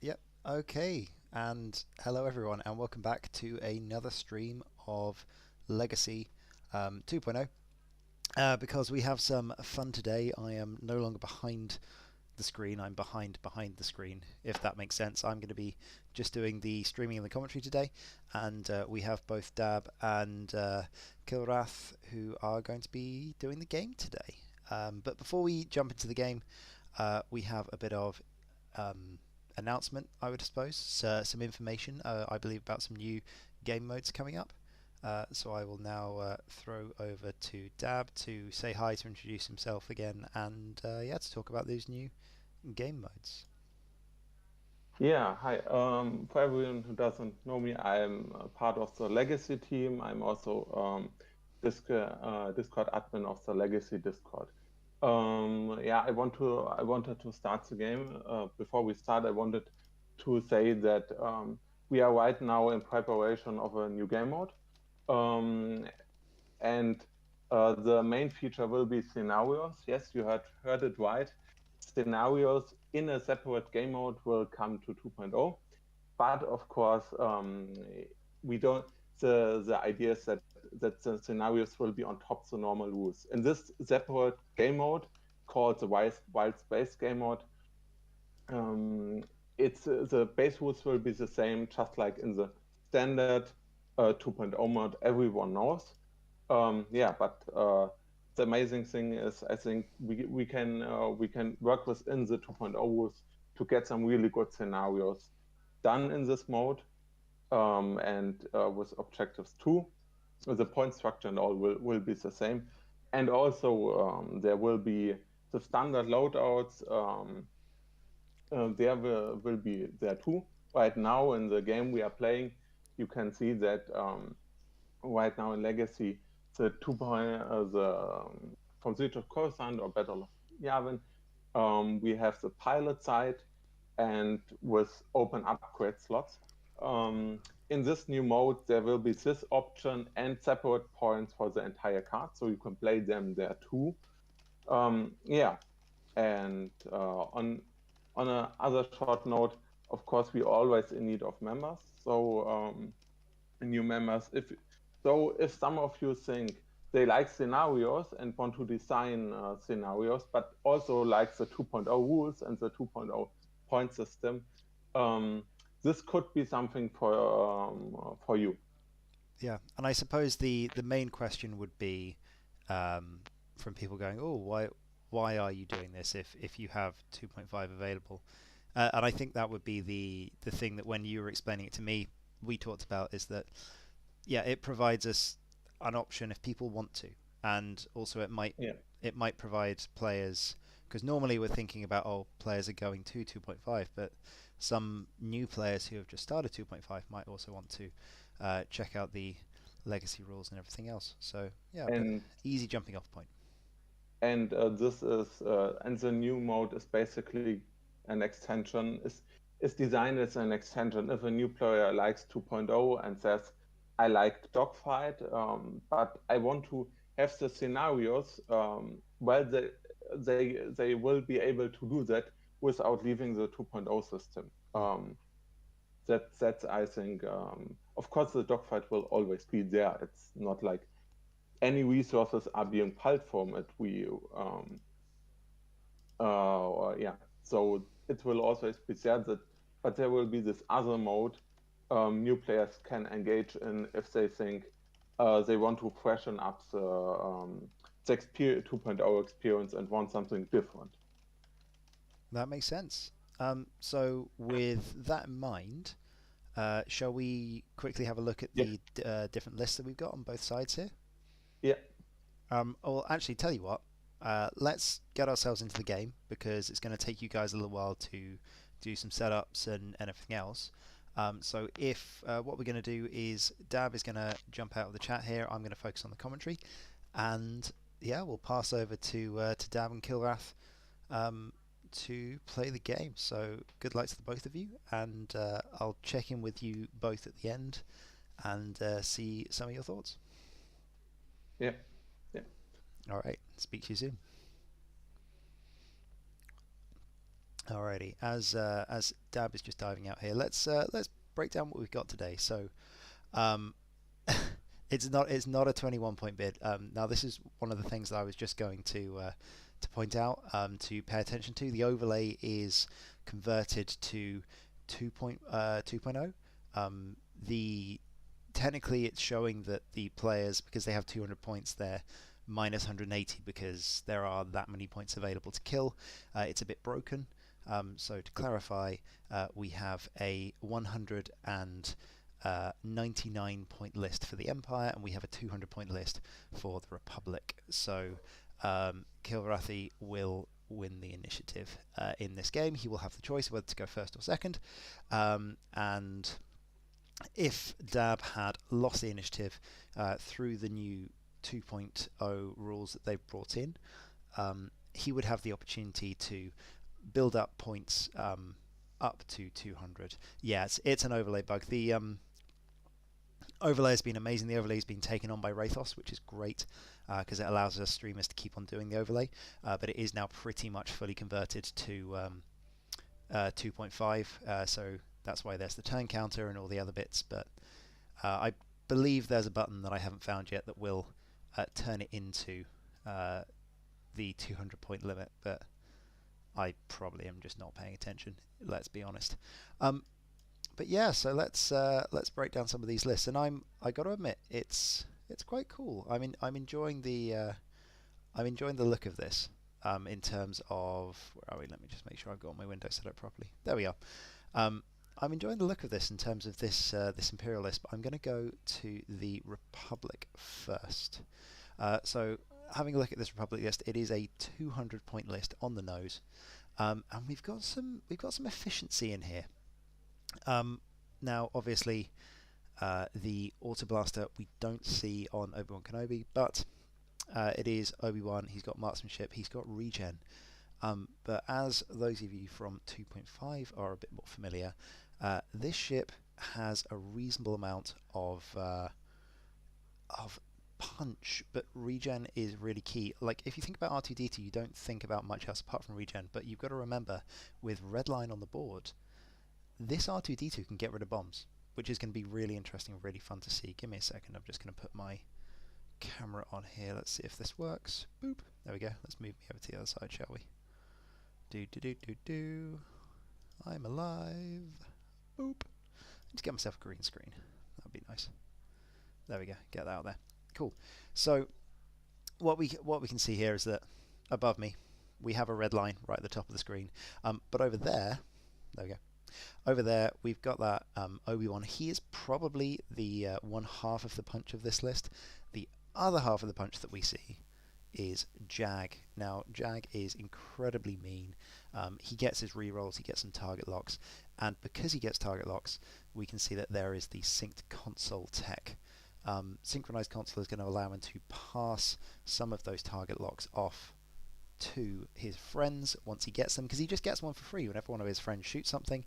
Yep. Okay. And hello, everyone, and welcome back to another stream of Legacy 2.0. Because we have some fun today, I am no longer behind the screen. I'm behind the screen, if that makes sense. I'm going to be just doing the streaming and the commentary today, and we have both Dab and Kilrath who are going to be doing the game today. But before we jump into the game, we have a bit of announcement, I would suppose, some information, I believe, about some new game modes coming up. So I will now throw over to Dab to say hi, to introduce himself again, and to talk about these new game modes. Yeah, hi. For everyone who doesn't know me, I'm a part of the Legacy team. I'm also Discord admin of the Legacy Discord. I wanted to start the game. Before we start, I wanted to say that we are right now in preparation of a new game mode, um, and the main feature will be scenarios. Yes, you heard it right. Scenarios in a separate game mode will come to 2.0, but of course, we don't. The idea is that the scenarios will be on top of the normal rules. In this separate game mode called the Wild Space game mode, um, it's the base rules will be the same, just like in the standard 2.0 mode everyone knows. But the amazing thing is, I think we can work within the 2.0 rules to get some really good scenarios done in this mode, and with objectives too. The point structure and all will be the same, and also there will be the standard loadouts. There will be there too. Right now in the game we are playing, you can see that right now in Legacy, the from Siege of Coruscant or Battle of Yavin, we have the pilot side and with open upgrade slots. In this new mode, there will be this option and separate points for the entire card, so you can play them there too. Yeah, and on a other short note, of course, we always in need of members. So new members, if some of you think they like scenarios and want to design scenarios, but also like the 2.0 rules and the 2.0 point system, um, this could be something for you. Yeah, and I suppose the main question would be from people going, "Oh, why are you doing this if you have 2.5 available?" And I think that would be the thing that when you were explaining it to me, we talked about is that yeah, it provides us an option if people want to, and also Yeah. it might provide players, because normally we're thinking about, oh, players are going to 2.5, but some new players who have just started 2.5 might also want to check out the legacy rules and everything else. So yeah, but and easy jumping off point. this is and the new mode is basically an extension, is designed as an extension. If a new player likes 2.0 and says, I like dogfight, but I want to have the scenarios, well, they will be able to do that without leaving the 2.0 system. That's I think, of course the dogfight will always be there. It's not like any resources are being pulled from it. Yeah, so it will always be there, that, but there will be this other mode new players can engage in if they think they want to freshen up the 2.0 experience and want something different. That makes sense. So with that in mind, shall we quickly have a look at Yeah, the different lists that we've got on both sides here? yeah, Well, actually, tell you what, let's get ourselves into the game because it's going to take you guys a little while to do some setups and everything else. So, if what we're going to do is Dab is going to jump out of the chat here, I'm going to focus on the commentary, and yeah, we'll pass over to Dab and Kilrath to play the game. So, good luck to the both of you, and I'll check in with you both at the end and see some of your thoughts. yeah, yeah. All right, speak to you soon. Alrighty, as Dab is just diving out here, let's break down what we've got today. So, um, it's not a 21 point bid. Now this is one of the things that I was just going to point out, to pay attention to. The overlay is converted to 2.0. The technically it's showing that the players, because they have 200 points, they're minus 180 because there are that many points available to kill. It's a bit broken. So to clarify, we have a 199 point list for the Empire, and we have a 200 point list for the Republic. So Kilrathi will win the initiative in this game. He will have the choice whether to go first or second, and if Dab had lost the initiative through the new 2.0 rules that they've brought in, he would have the opportunity to build up points up to 200. Yeah, it's an overlay bug. The overlay has been amazing. The overlay has been taken on by Rathos, which is great because it allows us streamers to keep on doing the overlay. But it is now pretty much fully converted to 2.5. So that's why there's the turn counter and all the other bits. But I believe there's a button that I haven't found yet that will turn it into the 200 point limit. But I probably am just not paying attention. Let's be honest. But yeah, so let's break down some of these lists, and I got to admit it's quite cool. I'm enjoying the look of this. In terms of, where are we? Let me just make sure I've got my window set up properly. There we are. I'm enjoying the look of this in terms of this Imperial list, but I'm going to go to the Republic first. So having a look at this Republic list, it is a 200 point list on the nose, and we've got some efficiency in here. Now, obviously, the Auto Blaster we don't see on Obi-Wan Kenobi, but it is Obi-Wan. He's got marksmanship. He's got regen. But as those of you from 2.5 are a bit more familiar, this ship has a reasonable amount of punch, but regen is really key. Like, if you think about R2-D2, you don't think about much else apart from regen, but you've got to remember, with red line on the board, this R2-D2 can get rid of bombs, which is going to be really interesting and really fun to see. Give me a second, I'm just going to put my camera on here. Let's see if this works. Boop. There we go. Let's move me over to the other side, shall we? Do. I'm alive. Boop. Let's get myself a green screen. That would be nice. There we go. Get that out there. Cool. So what we can see here is that above me we have a red line right at the top of the screen. But over there we go. Over there we've got that Obi-Wan. He is probably the one half of the punch of this list. The other half of the punch that we see is Jag. Now, Jag is incredibly mean. He gets his rerolls, he gets some target locks, and because he gets target locks, we can see that there is the synced console tech. Synchronized console is going to allow him to pass some of those target locks off to his friends once he gets them, because he just gets one for free. Whenever one of his friends shoots something,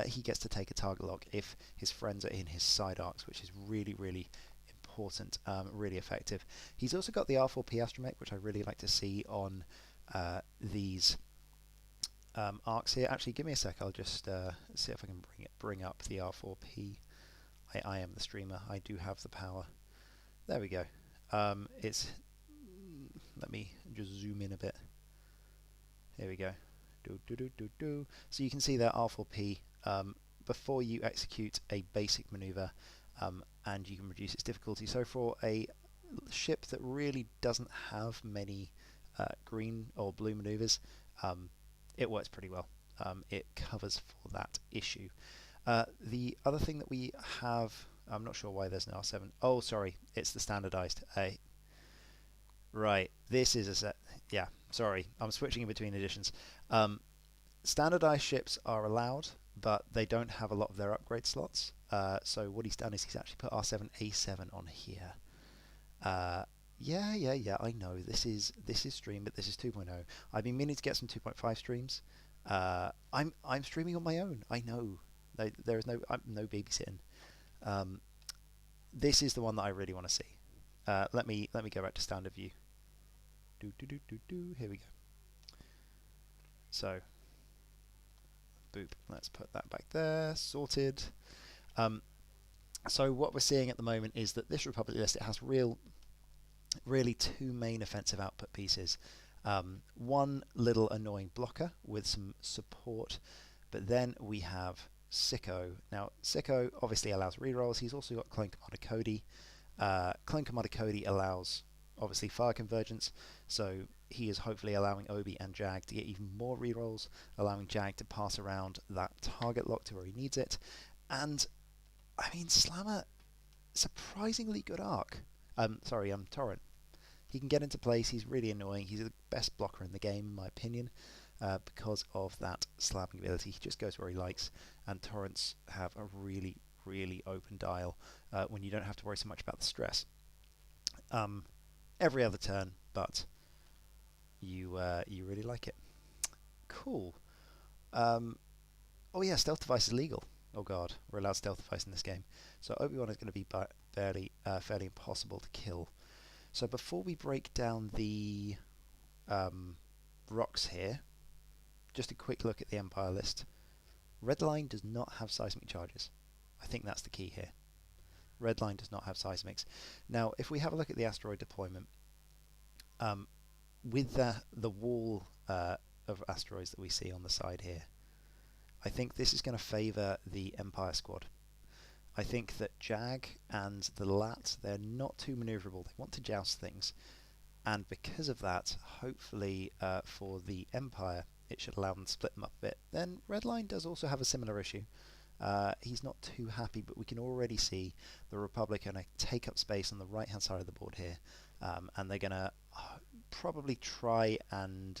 he gets to take a target lock if his friends are in his side arcs, which is really, really important, really effective. He's also got the R4P astromech, which I really like to see on these arcs here. Actually, give me a sec. I'll just see if I can bring up the R4P. I am the streamer. I do have the power. There we go. Let me just zoom in a bit. Here we go. So you can see that R4P, before you execute a basic maneuver, and you can reduce its difficulty. So for a ship that really doesn't have many green or blue maneuvers, it works pretty well. It covers for that issue. The other thing that we have, I'm not sure why there's an R7. Oh, sorry, it's the standardized. Right, this is a set. Yeah, sorry, I'm switching in between editions. Standardized ships are allowed, but they don't have a lot of their upgrade slots. So what he's done is he's actually put R7A7 on here. Yeah, I know this is stream, but this is 2.0. I've been meaning to get some 2.5 streams. I'm streaming on my own. I know. There is no babysitting. This is the one that I really want to see. Let me go back to standard view. Here we go. So Boop. Let's put that back there. Sorted. So what we're seeing at the moment is that this Republic list, it has really two main offensive output pieces. One little annoying blocker with some support, but then we have Sicko. Now, Sicko obviously allows rerolls. He's also got Clone Commander Cody. Clone Commander Cody allows, obviously, fire convergence, so he is hopefully allowing Obi and Jag to get even more rerolls, allowing Jag to pass around that target lock to where he needs it. And, I mean, Slammer, surprisingly good arc. Torrent. He can get into place. He's really annoying. He's the best blocker in the game, in my opinion, because of that slamming ability. He just goes where he likes, and Torrents have a really, really open dial when you don't have to worry so much about the stress. Every other turn, but you really like it. Cool. Oh yeah, stealth device is legal. Oh god, we're allowed stealth device in this game. So Obi-Wan is going to be fairly impossible to kill. So before we break down the rocks here, just a quick look at the Empire list. Redline does not have seismic charges. I think that's the key here. Redline does not have seismics. Now, if we have a look at the asteroid deployment, with the wall of asteroids that we see on the side here, I think this is going to favour the Empire squad. I think that Jag and the Lat, they're not too manoeuvrable. They want to joust things. And because of that, hopefully for the Empire, it should allow them to split them up a bit. Then Redline does also have a similar issue. He's not too happy, but we can already see the Republic are going to take up space on the right-hand side of the board here. And they're going to probably try and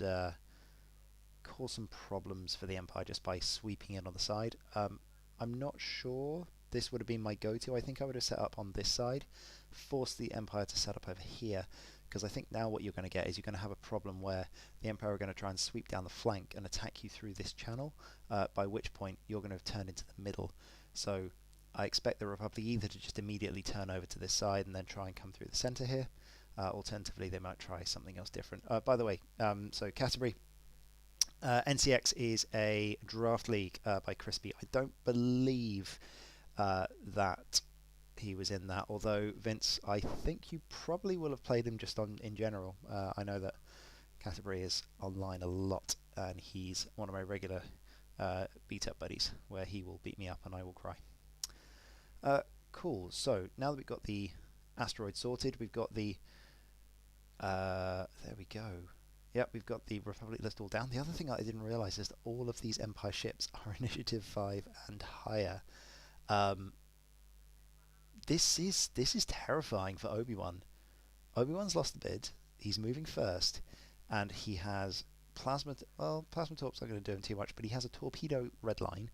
cause some problems for the Empire just by sweeping in on the side. I'm not sure this would have been my go-to. I think I would have set up on this side, forced the Empire to set up over here, because I think now what you're going to get is you're going to have a problem where the Empire are going to try and sweep down the flank and attack you through this channel, by which point you're going to have turned into the middle. So I expect the Republic either to just immediately turn over to this side and then try and come through the centre here. Alternatively, they might try something else different. By the way, so Canterbury, NCX is a draft league by Crispy. I don't believe that he was in that, although Vince, I think you probably will have played him just in general. I know that Canterbury is online a lot, and he's one of my regular beat-up buddies, where he will beat me up and I will cry. Cool, so now that we've got the asteroid sorted, we've got the... there we go. Yep, we've got the Republic list all down. The other thing I didn't realise is that all of these Empire ships are Initiative 5 and higher. This is terrifying for Obi-Wan. Obi-Wan's lost the bid. He's moving first, and he has plasma. Well, plasma torps aren't going to do him too much, but he has a torpedo redline.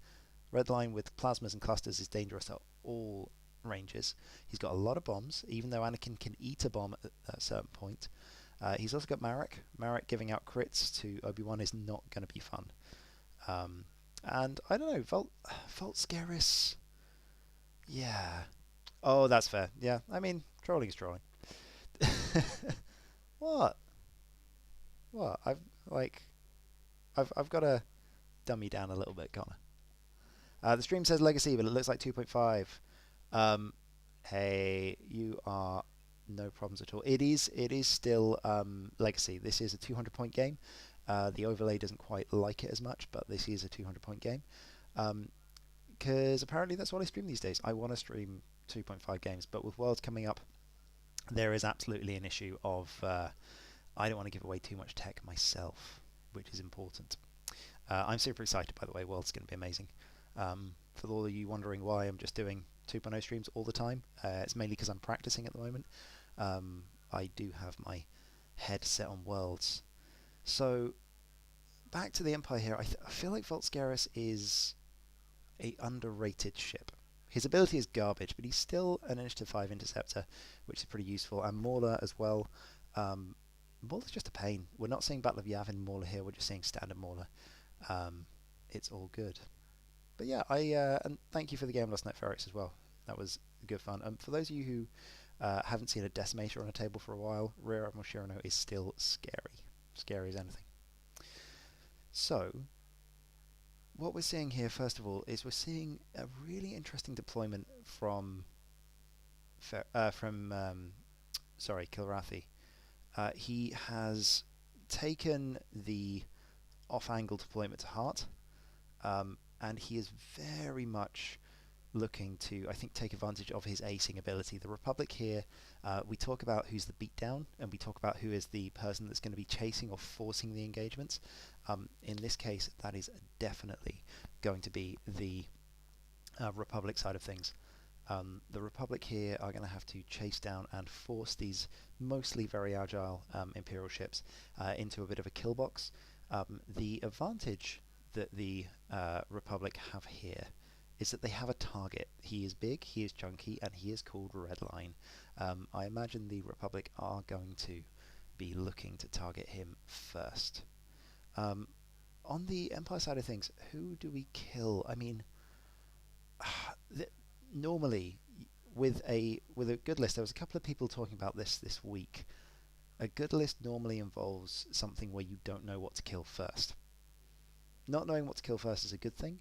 Redline with plasmas and clusters is dangerous at all ranges. He's got a lot of bombs, even though Anakin can eat a bomb at a certain point. He's also got Marek. Marek giving out crits to Obi-Wan is not going to be fun. And I don't know, Volt Scaris. Yeah. Oh, that's fair. Yeah, I mean, trolling is trolling. What? I've got to dummy down a little bit, can't I? The stream says Legacy, but it looks like 2.5. Hey, you are no problems at all. It is still Legacy. This is a 200-point game. The overlay doesn't quite like it as much, but this is a 200-point game. Because apparently that's what I stream these days. I want to stream 2.5 games, but with Worlds coming up, there is absolutely an issue of I don't want to give away too much tech myself, which is important. I'm super excited, by the way. World's going to be amazing. For all of you wondering why I'm just doing 2.0 streams all the time, it's mainly because I'm practicing at the moment. I do have my head set on Worlds. So, back to the Empire here. I feel like Volt Scaris is a underrated ship. His ability is garbage, but he's still an Initiative 5 interceptor, which is pretty useful. And Mauler as well. Mauler's just a pain. We're not seeing Battle of Yavin Mauler here, we're just seeing standard Mauler. It's all good. But yeah, and thank you for the game last night, Ferrex, as well. That was good fun. For those of you who haven't seen a Decimator on a table for a while, Rear Admiral Shirano is still scary. Scary as anything. So, what we're seeing here, first of all, is we're seeing a really interesting deployment from sorry, Kilrathi. He has taken the off-angle deployment to heart, and he is very much looking to, I think, take advantage of his acing ability. The Republic here, we talk about who's the beatdown, and we talk about who is the person that's going to be chasing or forcing the engagements. In this case, that is definitely going to be the Republic side of things. The Republic here are going to have to chase down and force these mostly very agile Imperial ships into a bit of a kill box. The advantage that the Republic have here is that they have a target. He is big, he is chunky, and he is called Redline. I imagine the Republic are going to be looking to target him first. On the Empire side of things, who do we kill? I mean, normally with a good list, there was a couple of people talking about this week. A good list normally involves something where you don't know what to kill first. Not knowing what to kill first is a good thing.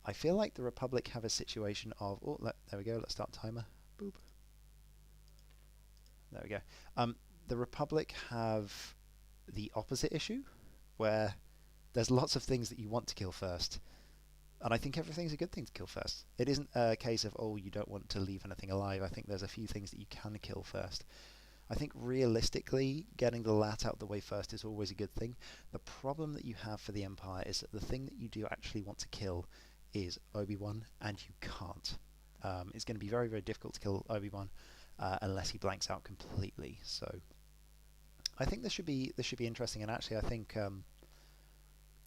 I feel like the Republic have a situation of... Oh, there we go. Let's start timer. Boop. There we go. The Republic have the opposite issue, where there's lots of things that you want to kill first. And I think everything's a good thing to kill first. It isn't a case of, oh, you don't want to leave anything alive. I think there's a few things that you can kill first. I think realistically, getting the lat out the way first is always a good thing. The problem that you have for the Empire is that the thing that you do actually want to kill is Obi-Wan, and you can't. It's going to be very, very difficult to kill Obi-Wan unless he blanks out completely. So I think this should be interesting. And actually, I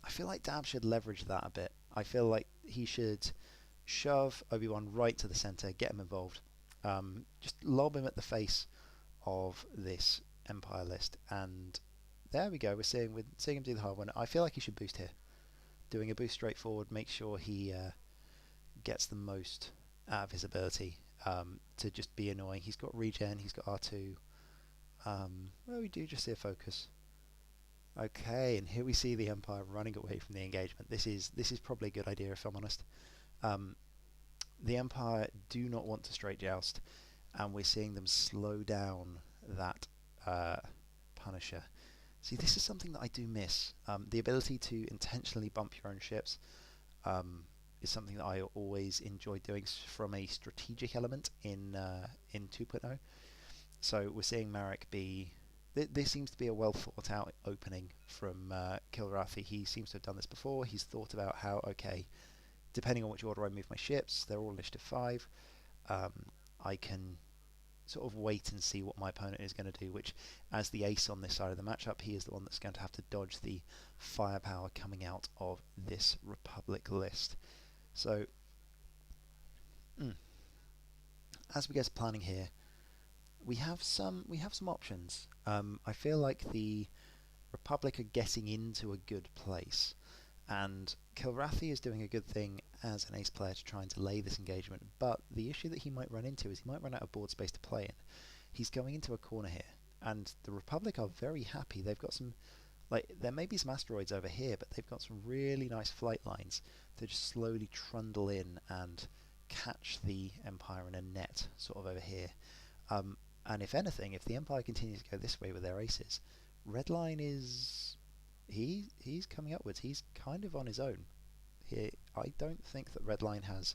feel like Dab should leverage that a bit. I feel like he should shove Obi-Wan right to the center, get him involved, just lob him at the face of this Empire list, and there we go. We're seeing him do the hard one. I feel like he should boost here. Doing a boost straight forward, make sure he gets the most out of his ability to just be annoying. He's got regen, he's got R2. Well, we do just see a focus. Okay, and here we see the Empire running away from the engagement. This is probably a good idea, if I'm honest. The Empire do not want to straight joust, and we're seeing them slow down that Punisher. See, this is something that I do miss. The ability to intentionally bump your own ships is something that I always enjoyed doing from a strategic element in 2.0. So we're seeing Marek be... This seems to be a well thought out opening from Kilrathi. He seems to have done this before. He's thought about how, okay, depending on which order I move my ships, they're all initiative 5. I can sort of wait and see what my opponent is going to do, which, as the ace on this side of the matchup, he is the one that's going to have to dodge the firepower coming out of this Republic list. So, as we get to planning here, we have some options. I feel like the Republic are getting into a good place, and Kilrathi is doing a good thing as an ace player to try and delay this engagement, but the issue that he might run into is he might run out of board space to play in. He's going into a corner here, and the Republic are very happy. They've got some, like, there may be some asteroids over here, but they've got some really nice flight lines to just slowly trundle in and catch the Empire in a net, sort of over here. And if anything, if the Empire continues to go this way with their aces, Redline is... He's coming upwards. He's kind of on his own here. I don't think that Redline has,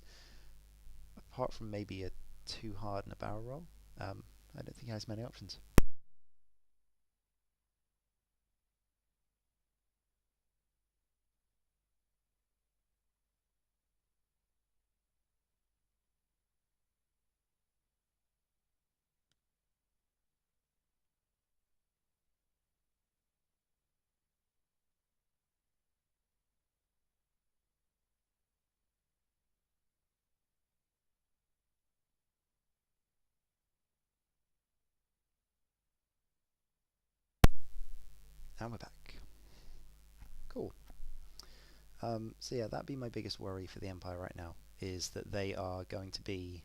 apart from maybe a too hard and a barrel roll, I don't think he has many options. And we're back. Cool. So yeah, that'd be my biggest worry for the Empire right now, is that they are going to be...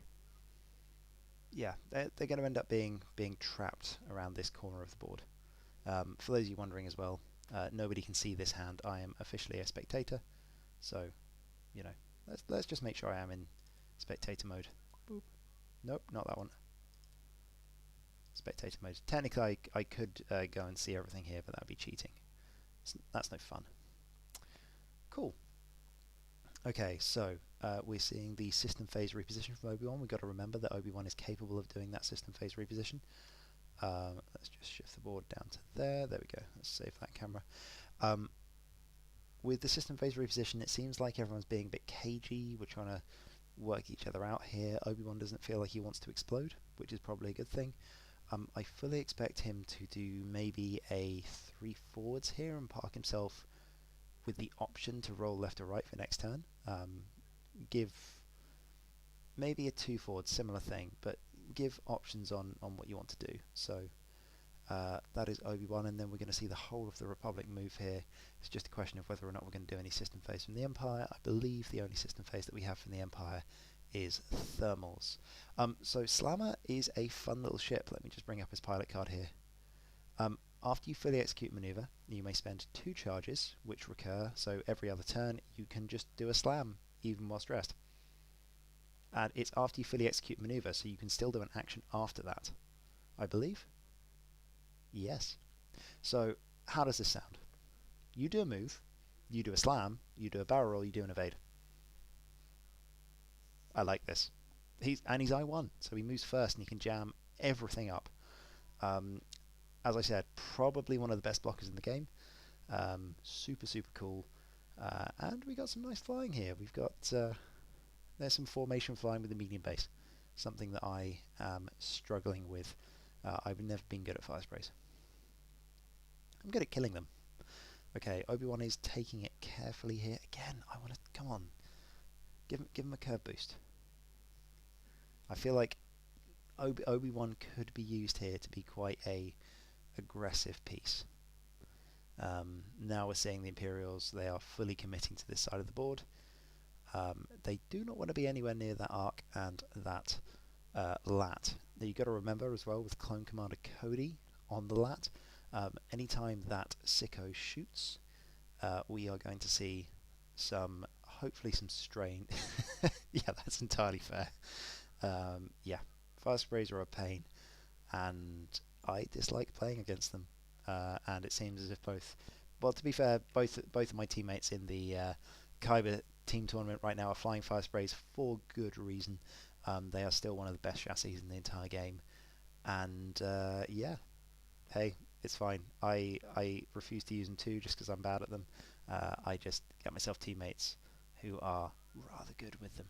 Yeah, they're going to end up being trapped around this corner of the board. For those of you wondering as well, nobody can see this hand. I am officially a spectator, So, you know, let's just make sure I am in spectator mode. Boop. Nope, not that one. Spectator mode. Technically, I could go and see everything here, but that'd be cheating. That's no fun. Cool. Okay, so we're seeing the system phase reposition from Obi-Wan. We've got to remember that Obi-Wan is capable of doing that system phase reposition. Let's just shift the board down to there. There we go. Let's save that camera. With the system phase reposition, it seems like everyone's being a bit cagey. We're trying to work each other out here. Obi-Wan doesn't feel like he wants to explode, which is probably a good thing. I fully expect him to do maybe a 3 forwards here and park himself with the option to roll left or right for next turn. Give maybe a 2 forward, similar thing, but give options on what you want to do. So that is Obi-Wan, and then we're going to see the whole of the Republic move here. It's just a question of whether or not we're going to do any system phase from the Empire. I believe the only system phase that we have from the Empire is thermals. So Slammer is a fun little ship. Let me just bring up his pilot card here. After you fully execute maneuver, you may spend 2 charges, which recur, so every other turn you can just do a slam, even while stressed. And it's after you fully execute maneuver, so you can still do an action after that, I believe? Yes. So, how does this sound? You do a move, you do a slam, you do a barrel roll, you do an evade. I like this. He's I1, so he moves first and he can jam everything up. As I said, probably one of the best blockers in the game. Super cool. And we got some nice flying here. We've got there's some formation flying with the medium base, something that I am struggling with. I've never been good at fire sprays. I'm good at killing them. Okay, Obi-Wan is taking it carefully here. Again, I want to... Come on. Give him a curve boost. I feel like Obi-Wan could be used here to be quite a aggressive piece. Now we're seeing the Imperials. They are fully committing to this side of the board. They do not want to be anywhere near that arc and that lat. Now you've got to remember as well with Clone Commander Cody on the lat, anytime that Sicko shoots, we are going to see hopefully some strain. Yeah, that's entirely fair. Yeah, fire sprays are a pain, and I dislike playing against them. And it seems as if well, to be fair, both of my teammates in the Kyber team tournament right now are flying fire sprays for good reason. They are still one of the best chassis in the entire game, and yeah, hey, it's fine. I refuse to use them too just because I'm bad at them. I just get myself teammates who are rather good with them.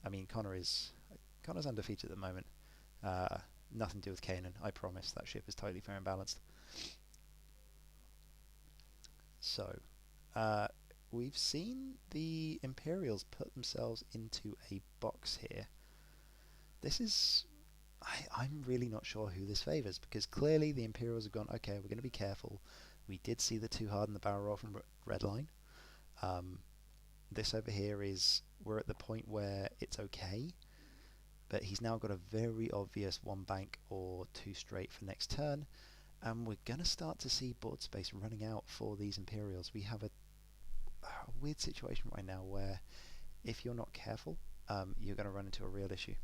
I mean, Connor's undefeated at the moment. Nothing to do with Kanan, I promise. That ship is totally fair and balanced. So, we've seen the Imperials put themselves into a box here. This is... I'm really not sure who this favours, because clearly the Imperials have gone, okay, we're going to be careful. We did see the 2 hard in the barrel roll from Redline. This over here is... We're at the point where it's okay, but he's now got a very obvious 1 bank or 2 straight for next turn, and we're going to start to see board space running out for these Imperials. We have a weird situation right now where if you're not careful, you're going to run into a real issue.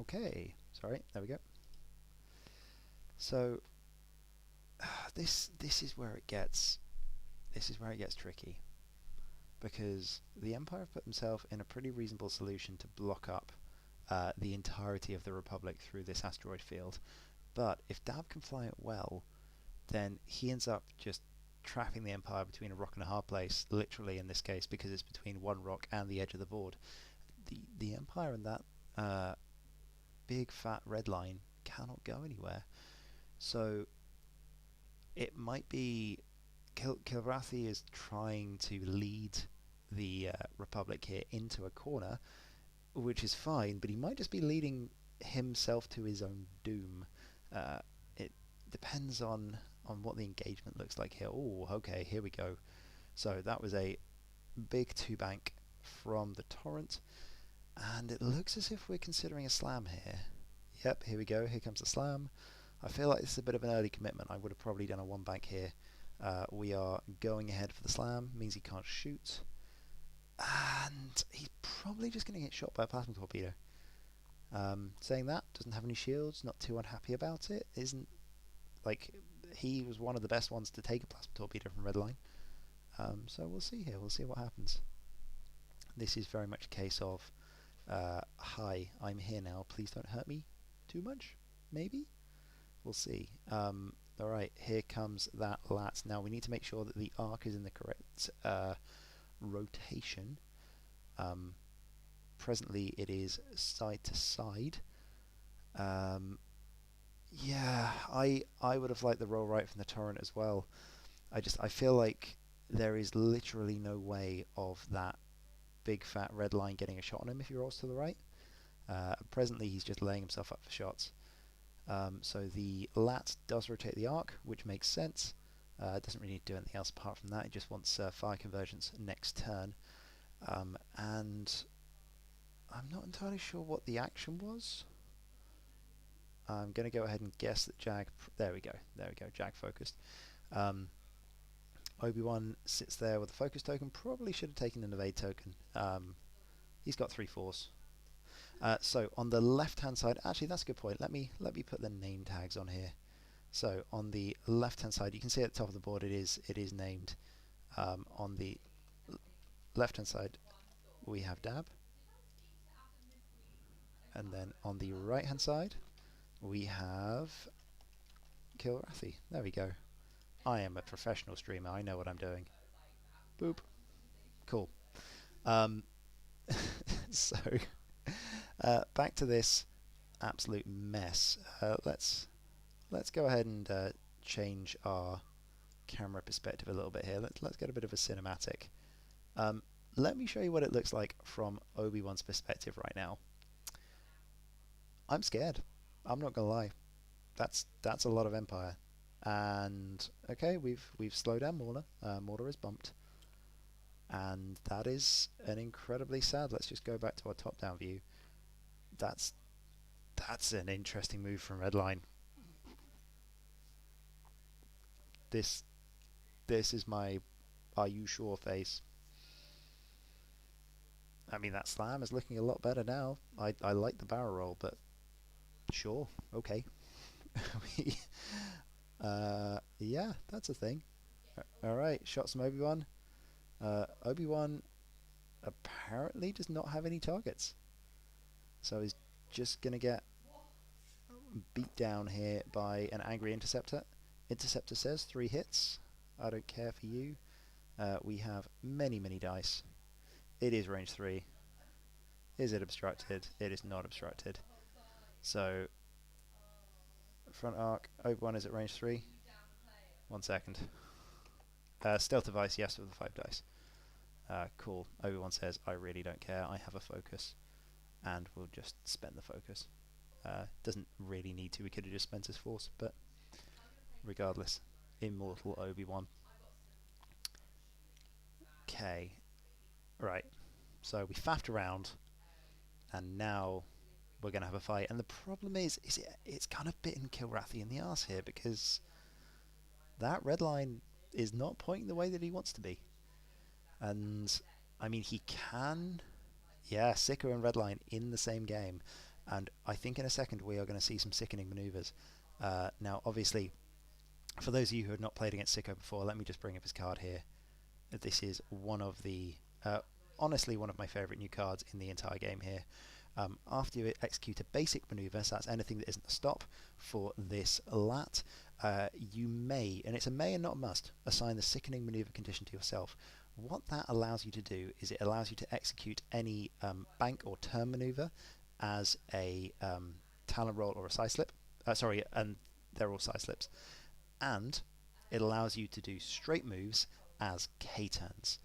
Okay, sorry, there we go. So this is where it gets tricky, because the Empire have put themselves in a pretty reasonable solution to block up the entirety of the Republic through this asteroid field. But if Dab can fly it well, then he ends up just trapping the Empire between a rock and a hard place, literally in this case, because it's between one rock and the edge of the board. The Empire and that big fat red line cannot go anywhere. So it might be Kilrathi is trying to lead the Republic here into a corner, which is fine, but he might just be leading himself to his own doom. It depends on what the engagement looks like here. Oh, okay, here we go. So that was a big two bank from the Torrent, and it looks as if we're considering a slam here. Yep, here we go. Here comes the slam. I feel like this is a bit of an early commitment. I would have probably done a one bank here. We are going ahead for the slam, means he can't shoot, and he's probably just going to get shot by a plasma torpedo. Saying that, doesn't have any shields, not too unhappy about it. Isn't like he was one of the best ones to take a plasma torpedo from Redline. So we'll see here. We'll see what happens. This is very much a case of, hi, I'm here now. Please don't hurt me too much. Maybe we'll see. Alright, here comes that lat. Now we need to make sure that the arc is in the correct rotation. Presently it is side to side. Yeah, I would have liked the roll right from the Torrent as well. I feel like there is literally no way of that big fat red line getting a shot on him if he rolls to the right. Presently he's just laying himself up for shots. So the lat does rotate the arc, which makes sense. Doesn't really need to do anything else apart from that. It just wants fire convergence next turn. And I'm not entirely sure what the action was. I'm going to go ahead and guess that Jag... There we go. Jag focused. Obi-Wan sits there with a focus token. Probably should have taken an evade token. He's got 3/4. So on the left-hand side, actually that's a good point. Let me put the name tags on here. So on the left-hand side, you can see at the top of the board it is named. On the left-hand side, we have Dab, and then on the right-hand side, we have Kilrathi. There we go. I am a professional streamer. I know what I'm doing. Boop. Cool. So back to this absolute mess. Let's go ahead and change our camera perspective a little bit here. Let's get a bit of a cinematic. Let me show you what it looks like from Obi-Wan's perspective right now. I'm scared. I'm not gonna lie. That's a lot of Empire. And okay, we've slowed down Mauler. Mauler is bumped, and that is an incredibly sad. Let's just go back to our top-down view. That's an interesting move from Redline. This is my "Are you sure?" face. I mean, that slam is looking a lot better now. I like the barrel roll, but sure, okay. Yeah, that's a thing. Alright, shots from Obi-Wan. Obi-Wan apparently does not have any targets. So he's just going to get beat down here by an angry Interceptor. Interceptor says 3 hits. I don't care for you. We have many dice. It is range 3. Is it obstructed? It is not obstructed. So, front arc, Obi-Wan is at range 3. 1 second. Stealth device, yes, with the 5 dice. Cool. Obi-Wan says, I really don't care, I have a focus. And we'll just spend the focus. Doesn't really need to, we could have just spent his force, but regardless. Immortal Obi-Wan. Okay. Right. So we faffed around, and now we're going to have a fight. And the problem is it's kind of bitten Kilrathi in the arse here, because that red line is not pointing the way that he wants to be. And I mean, he can, yeah, Sicker and Redline in the same game. And I think in a second we are going to see some sickening maneuvers. Now, obviously, for those of you who have not played against Sicko before, let me just bring up his card here. This is one of the, honestly, one of my favourite new cards in the entire game here. After you execute a basic maneuver, so that's anything that isn't a stop for this lat, you may, and it's a may and not a must, assign the sickening maneuver condition to yourself. What that allows you to do is it allows you to execute any bank or turn maneuver as a talon roll or a side slip. Sorry, and they're all side slips. And it allows you to do straight moves as K-turns.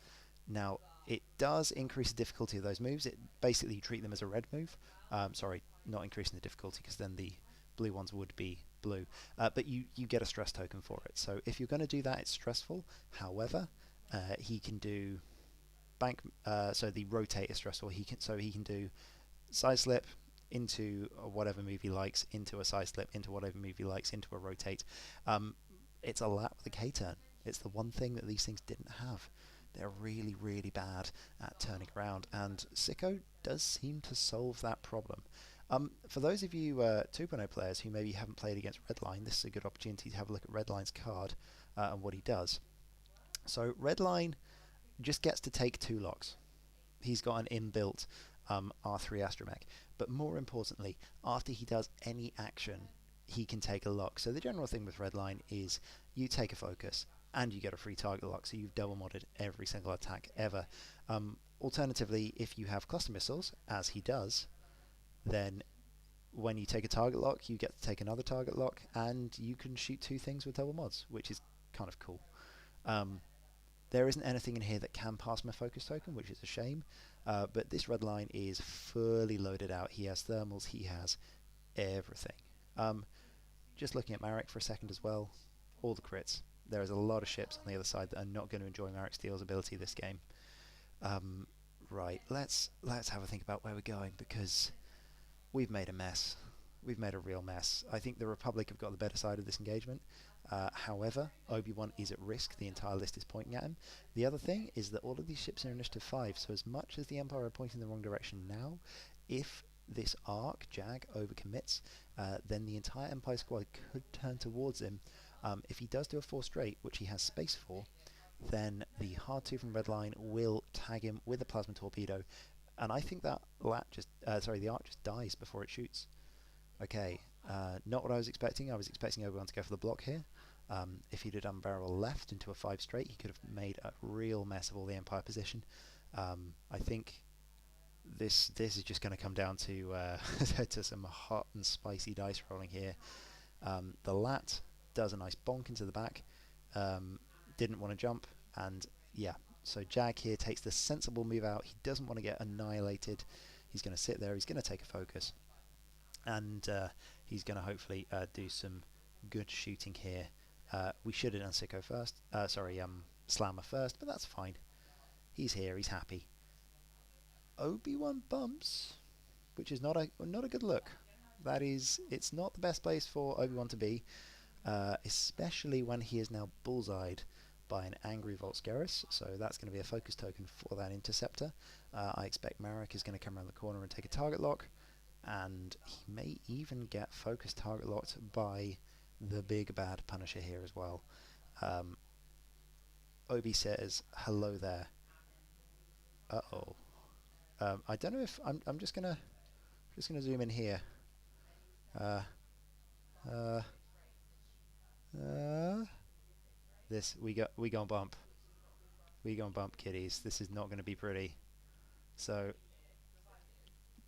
Now, it does increase the difficulty of those moves. It basically you treat them as a red move. Sorry, not increasing the difficulty, because then the blue ones would be blue. But you get a stress token for it. So if you're going to do that, it's stressful. However, he can do bank. So the rotate is stressful. He can do side slip into whatever move he likes, into a side slip, into whatever move he likes, into a rotate. It's a lat with a K-turn. It's the one thing that these things didn't have. They're really, really bad at turning around, and Sicko does seem to solve that problem. For those of you 2.0 players who maybe haven't played against Redline, this is a good opportunity to have a look at Redline's card and what he does. So Redline just gets to take 2 locks. He's got an inbuilt R3 Astromech, but more importantly, after he does any action, he can take a lock. So the general thing with Redline is you take a focus and you get a free target lock, so you've double modded every single attack ever. Alternatively, if you have cluster missiles, as he does, then when you take a target lock, you get to take another target lock, and you can shoot 2 things with double mods, which is kind of cool. There isn't anything in here that can pass my focus token, which is a shame, but this Redline is fully loaded out. He has thermals, he has everything. Just looking at Marek for a second as well, all the crits. There is a lot of ships on the other side that are not going to enjoy Marek Steel's ability this game. Right, let's have a think about where we're going, because we've made a mess. We've made a real mess. I think the Republic have got the better side of this engagement. However, Obi-Wan is at risk. The entire list is pointing at him. The other thing is that all of these ships are Initiative 5, so as much as the Empire are pointing in the wrong direction now, if this arc, Jag, overcommits, then the entire Empire squad could turn towards him. If he does do a 4 straight, which he has space for, then the hard 2 from Redline will tag him with a plasma torpedo, and I think that the arc just dies before it shoots. Okay, not what I was expecting. I was expecting Obi-Wan to go for the block here. If he'd have done barrel left into a 5 straight, he could have made a real mess of all the Empire position. I think this is just going to come down to to some hot and spicy dice rolling here. The lat does a nice bonk into the back. Didn't want to jump, and yeah, so Jag here takes the sensible move out. He doesn't want to get annihilated. He's going to sit there. He's going to take a focus, and he's going to hopefully do some good shooting here. We should have done Sicko first. Slammer first, but that's fine. He's here. He's happy. Obi-Wan bumps, which is not a good look. It's not the best place for Obi-Wan to be, especially when he is now bullseyed by an angry Volscaris, so that's going to be a focus token for that interceptor. I expect Marek is going to come around the corner and take a target lock, and he may even get focus target locked by the big bad Punisher here as well. Obi says hello there. Uh-oh. I don't know if I'm just gonna zoom in here. This we go bump. We go bump, kiddies. This is not going to be pretty. So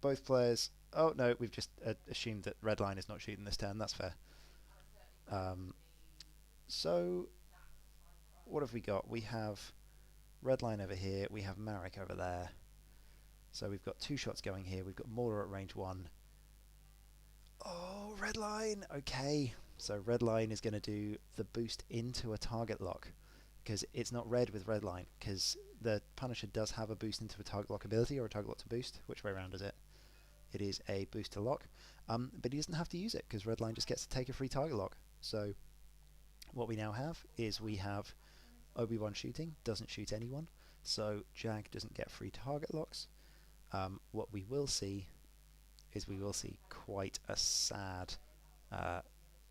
both players. Oh no, we've just assumed that Redline is not shooting this turn. That's fair. So what have we got? We have Redline over here. We have Marek over there. So we've got 2 shots going here. We've got Mauler at range 1. Oh, Redline! Okay. So Redline is going to do the boost into a target lock, because it's not red with Redline, because the Punisher does have a boost into a target lock ability, or a target lock to boost. Which way around is it? It is a boost to lock. But he doesn't have to use it, because Redline just gets to take a free target lock. So what we now have is we have Obi-Wan shooting, doesn't shoot anyone. So Jag doesn't get free target locks. What we will see is we will see quite a sad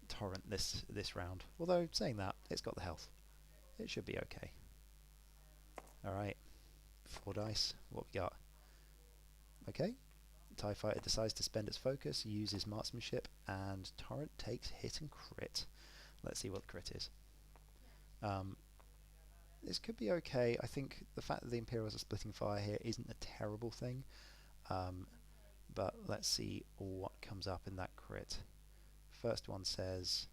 torrent this round. Although, saying that, it's got the health. It should be okay. Alright, 4 dice. What we got? Okay, TIE Fighter decides to spend its focus, uses marksmanship, and Torrent takes hit and crit. Let's see what the crit is. This could be okay. I think the fact that the Imperials are splitting fire here isn't a terrible thing. But let's see what comes up in that crit. First one says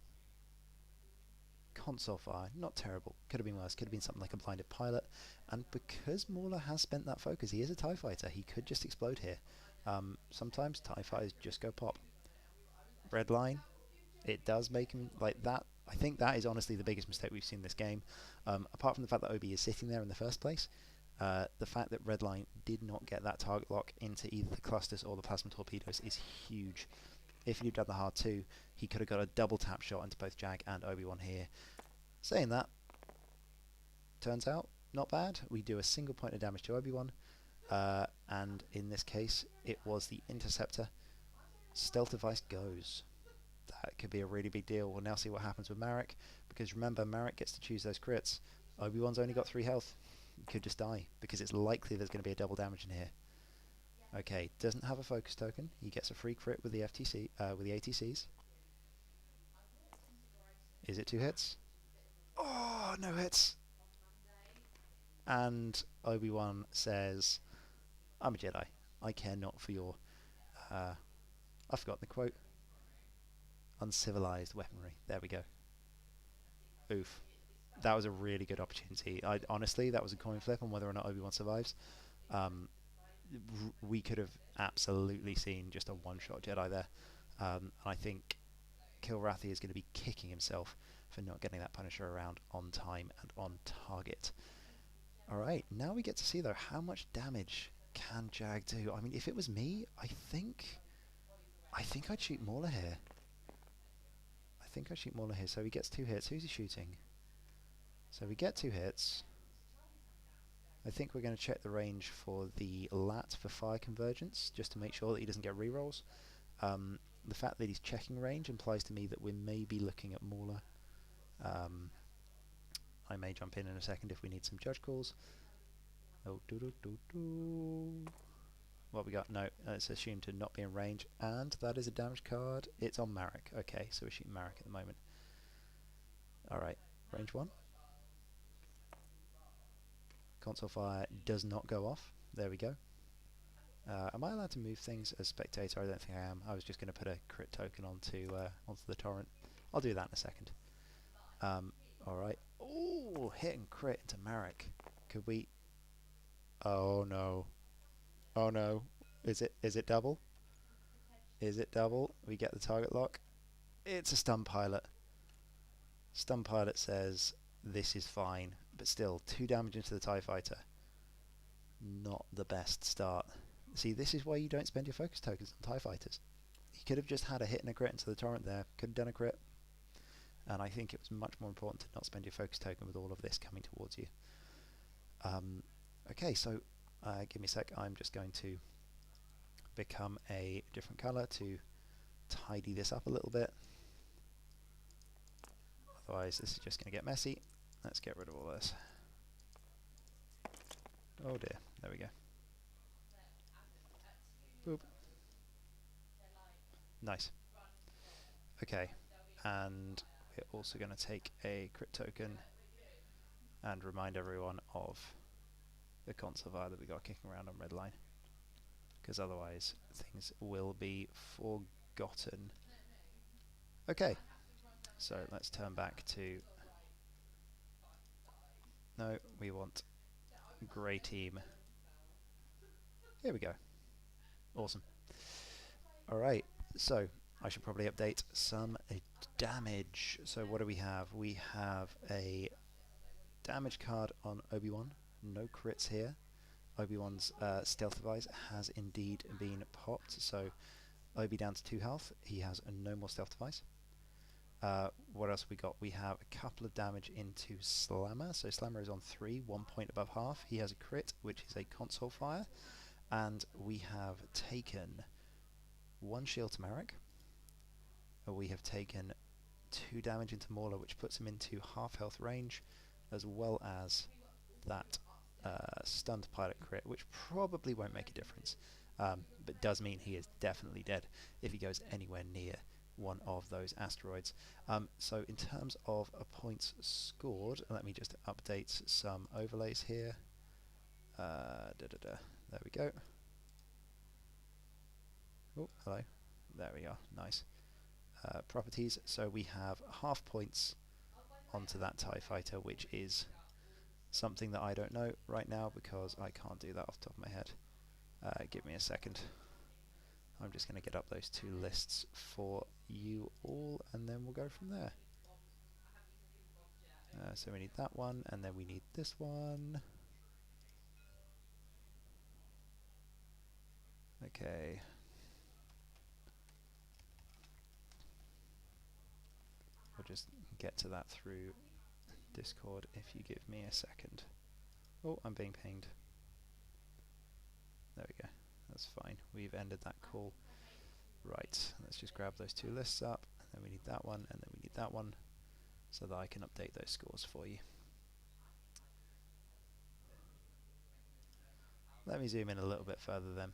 console fire, not terrible. Could have been worse. Could have been something like a blinded pilot. And because Mauler has spent that focus, he is a TIE fighter. He could just explode here. Sometimes TIE fighters just go pop. Red line, it does make him like that. I think that is honestly the biggest mistake we've seen in this game. Apart from the fact that Obi is sitting there in the first place, the fact that Redline did not get that target lock into either the clusters or the plasma torpedoes is huge. If he'd done the hard 2, he could have got a double tap shot into both Jag and Obi-Wan here. Saying that, turns out, not bad. We do a single point of damage to Obi-Wan, and in this case, it was the Interceptor. Stealth device goes. That could be a really big deal. We'll now see what happens with Marek, because remember, Marek gets to choose those crits. Obi-Wan's only got 3 health. He could just die, because it's likely there's going to be a double damage in here. Okay, doesn't have a focus token. He gets a free crit with the FTC, with the ATCs. Is it 2 hits? Oh, no hits! And Obi-Wan says, I'm a Jedi. I care not for your, I've forgotten the quote. Uncivilized weaponry. There we go. Oof. That was a really good opportunity. Honestly, that was a coin flip on whether or not Obi-Wan survives. We could have absolutely seen just a one-shot Jedi there. I think Kilrathi is going to be kicking himself for not getting that Punisher around on time and on target. Alright, now we get to see though how much damage can Jag do. I mean, if it was me, I think I'd shoot Mauler here. So he gets 2 hits. Who's he shooting? So we get 2 hits. I think we're going to check the range for the LAT for fire convergence, just to make sure that he doesn't get rerolls. The fact that he's checking range implies to me that we may be looking at Mauler. I may jump in a second if we need some judge calls. Oh, what we got? No, it's assumed to not be in range, and that is a damage card. It's on Marek. Okay, so we're shooting Marek at the moment. Alright, range 1. Console fire does not go off. There we go. Am I allowed to move things as spectator? I don't think I am. I was just going to put a crit token onto the torrent. I'll do that in a second. Alright. Oh, hit and crit into Marek. Could we... Oh no. Oh no. Is it double? Is it double? We get the target lock. It's a stun pilot. Stun pilot says this is fine, but still 2 damage into the TIE fighter. Not the best start. See, this is why you don't spend your focus tokens on TIE fighters. He could have just had a hit and a crit into the torrent there. Could have done a crit. And I think it was much more important to not spend your focus token with all of this coming towards you. Okay, so give me a sec. I'm just going to become a different colour to tidy this up a little bit. Otherwise, this is just going to get messy. Let's get rid of all this. Oh dear, there we go. Boop. Nice. Okay, and we're also going to take a crit token and remind everyone of the console fire that we got kicking around on red line, because otherwise things will be forgotten. Okay, so let's turn back to... No, we want grey team. Here we go. Awesome. Alright, so I should probably update some damage. So what do we have? We have a damage card on Obi-Wan. No crits here. Obi-Wan's stealth device has indeed been popped, so Obi down to 2 health. He has no more stealth device. What else we got? We have a couple of damage into Slammer. So Slammer is on 3, 1 point above half. He has a crit, which is a console fire. And we have taken 1 shield to Marek. We have taken 2 damage into Mauler, which puts him into half health range, as well as that stunned pilot crit, which probably won't make a difference, but does mean he is definitely dead if he goes anywhere near one of those asteroids. So in terms of points scored, let me just update some overlays here. There we go. Oh, hello. There we are. Nice. Properties. So we have half points onto that TIE fighter, which is something that I don't know right now because I can't do that off the top of my head. Give me a second. I'm just going to get up those 2 lists for you all, and then we'll go from there. So we need that one, and then we need this one. Okay. We'll just get to that through Discord if you give me a second. Oh, I'm being pinged. There we go. That's fine. We've ended that call. Right, let's just grab those 2 lists up, and then we need that one, and then we need that one, so that I can update those scores for you. Let me zoom in a little bit further then.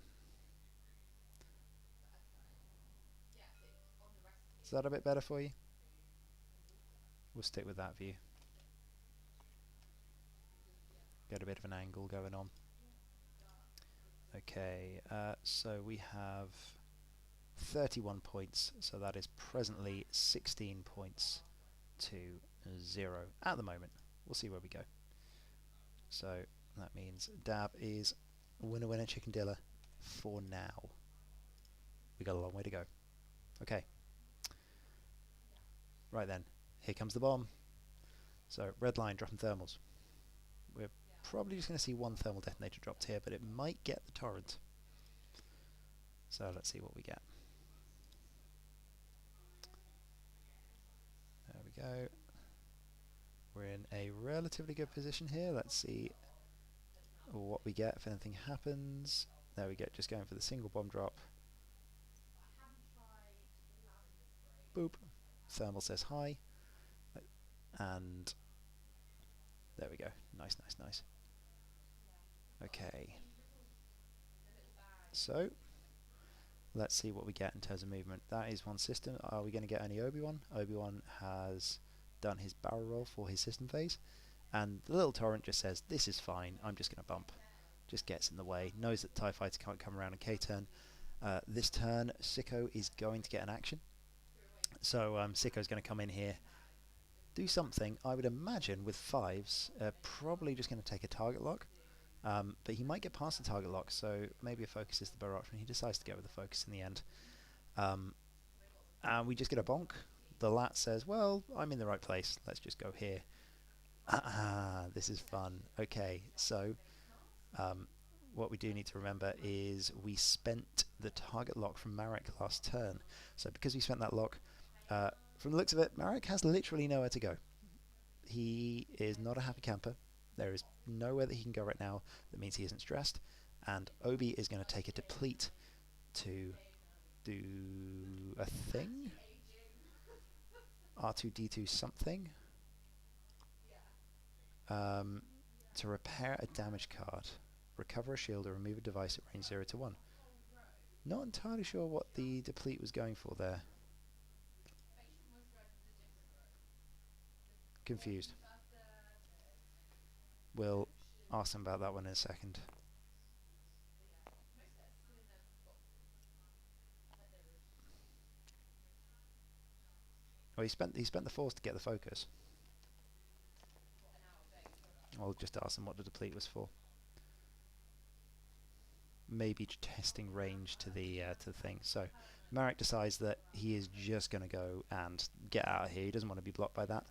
Is that a bit better for you? We'll stick with that view. Get a bit of an angle going on. Okay, so we have 31 points, so that is presently 16 points to 0 at the moment. We'll see where we go. So that means Dab is winner winner chicken dinner for now. We got a long way to go. Okay. Right then, here comes the bomb. So red line dropping thermals. We're probably just going to see 1 thermal detonator dropped here, but it might get the torrent. So let's see what we get. There we go. We're in a relatively good position here. Let's see what we get if anything happens. There we go, just going for the single bomb drop. Boop. Thermal says hi. And there we go. Nice, nice, nice. Okay. So let's see what we get in terms of movement. That is one system. Are we going to get any Obi-Wan? Obi-Wan has done his barrel roll for his system phase, and the little torrent just says, this is fine, I'm just going to bump. Just gets in the way, knows that TIE Fighter can't come around in K-turn. This turn, Sicko is going to get an action. So Sicko's going to come in here, do something, I would imagine with 5s, probably just going to take a target lock. But he might get past the target lock, so maybe a focus is the better option. He decides to go with the focus in the end. And we just get a bonk. The lat says, well, I'm in the right place, let's just go here. This is fun. Okay, so what we do need to remember is we spent the target lock from Marek last turn. So because we spent that lock, from the looks of it, Marek has literally nowhere to go. He is not a happy camper. There is nowhere that he can go right now that means he isn't stressed, and Obi is going to take a deplete to do a thing. R2-D2 something. To repair a damage card, recover a shield or remove a device at range 0 to 1. Not entirely sure what the deplete was going for there. Confused. We'll ask him about that one in a second. Well, he spent the force to get the focus. I'll just ask him what the deplete was for. Maybe testing range to the thing. So Marek decides that he is just going to go and get out of here. He doesn't want to be blocked by that.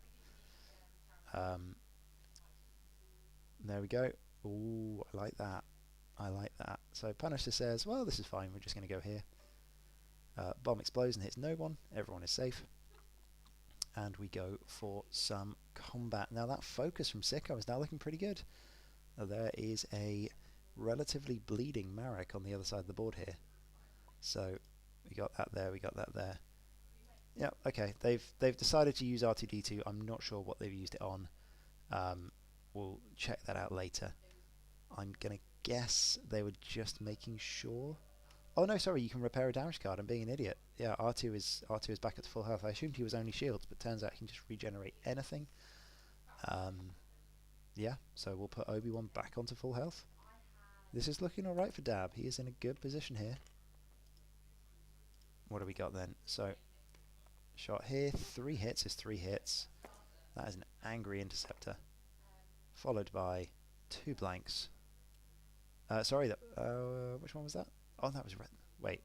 There we go. Ooh, I like that. I like that. So Punisher says, well, this is fine. We're just going to go here. Bomb explodes and hits no one. Everyone is safe. And we go for some combat. Now that focus from Sicko is now looking pretty good. Now there is a relatively bleeding Marek on the other side of the board here. So We got that there. We got that there. Yeah. Okay. They've decided to use R2D2. I'm not sure what they've used it on. We'll check that out later. I'm gonna guess they were just making sure. Oh no, sorry. You can repair a damage card. I'm being an idiot. Yeah. R2 is back at full health. I assumed he was only shields, but turns out he can just regenerate anything. Yeah. So we'll put Obi-Wan back onto full health. This is looking alright for Dab. He is in a good position here. What do we got then? So, shot here. 3 hits is 3 hits. That is an angry interceptor. Followed by 2 blanks. Sorry, which one was that? Oh, that was red. Wait.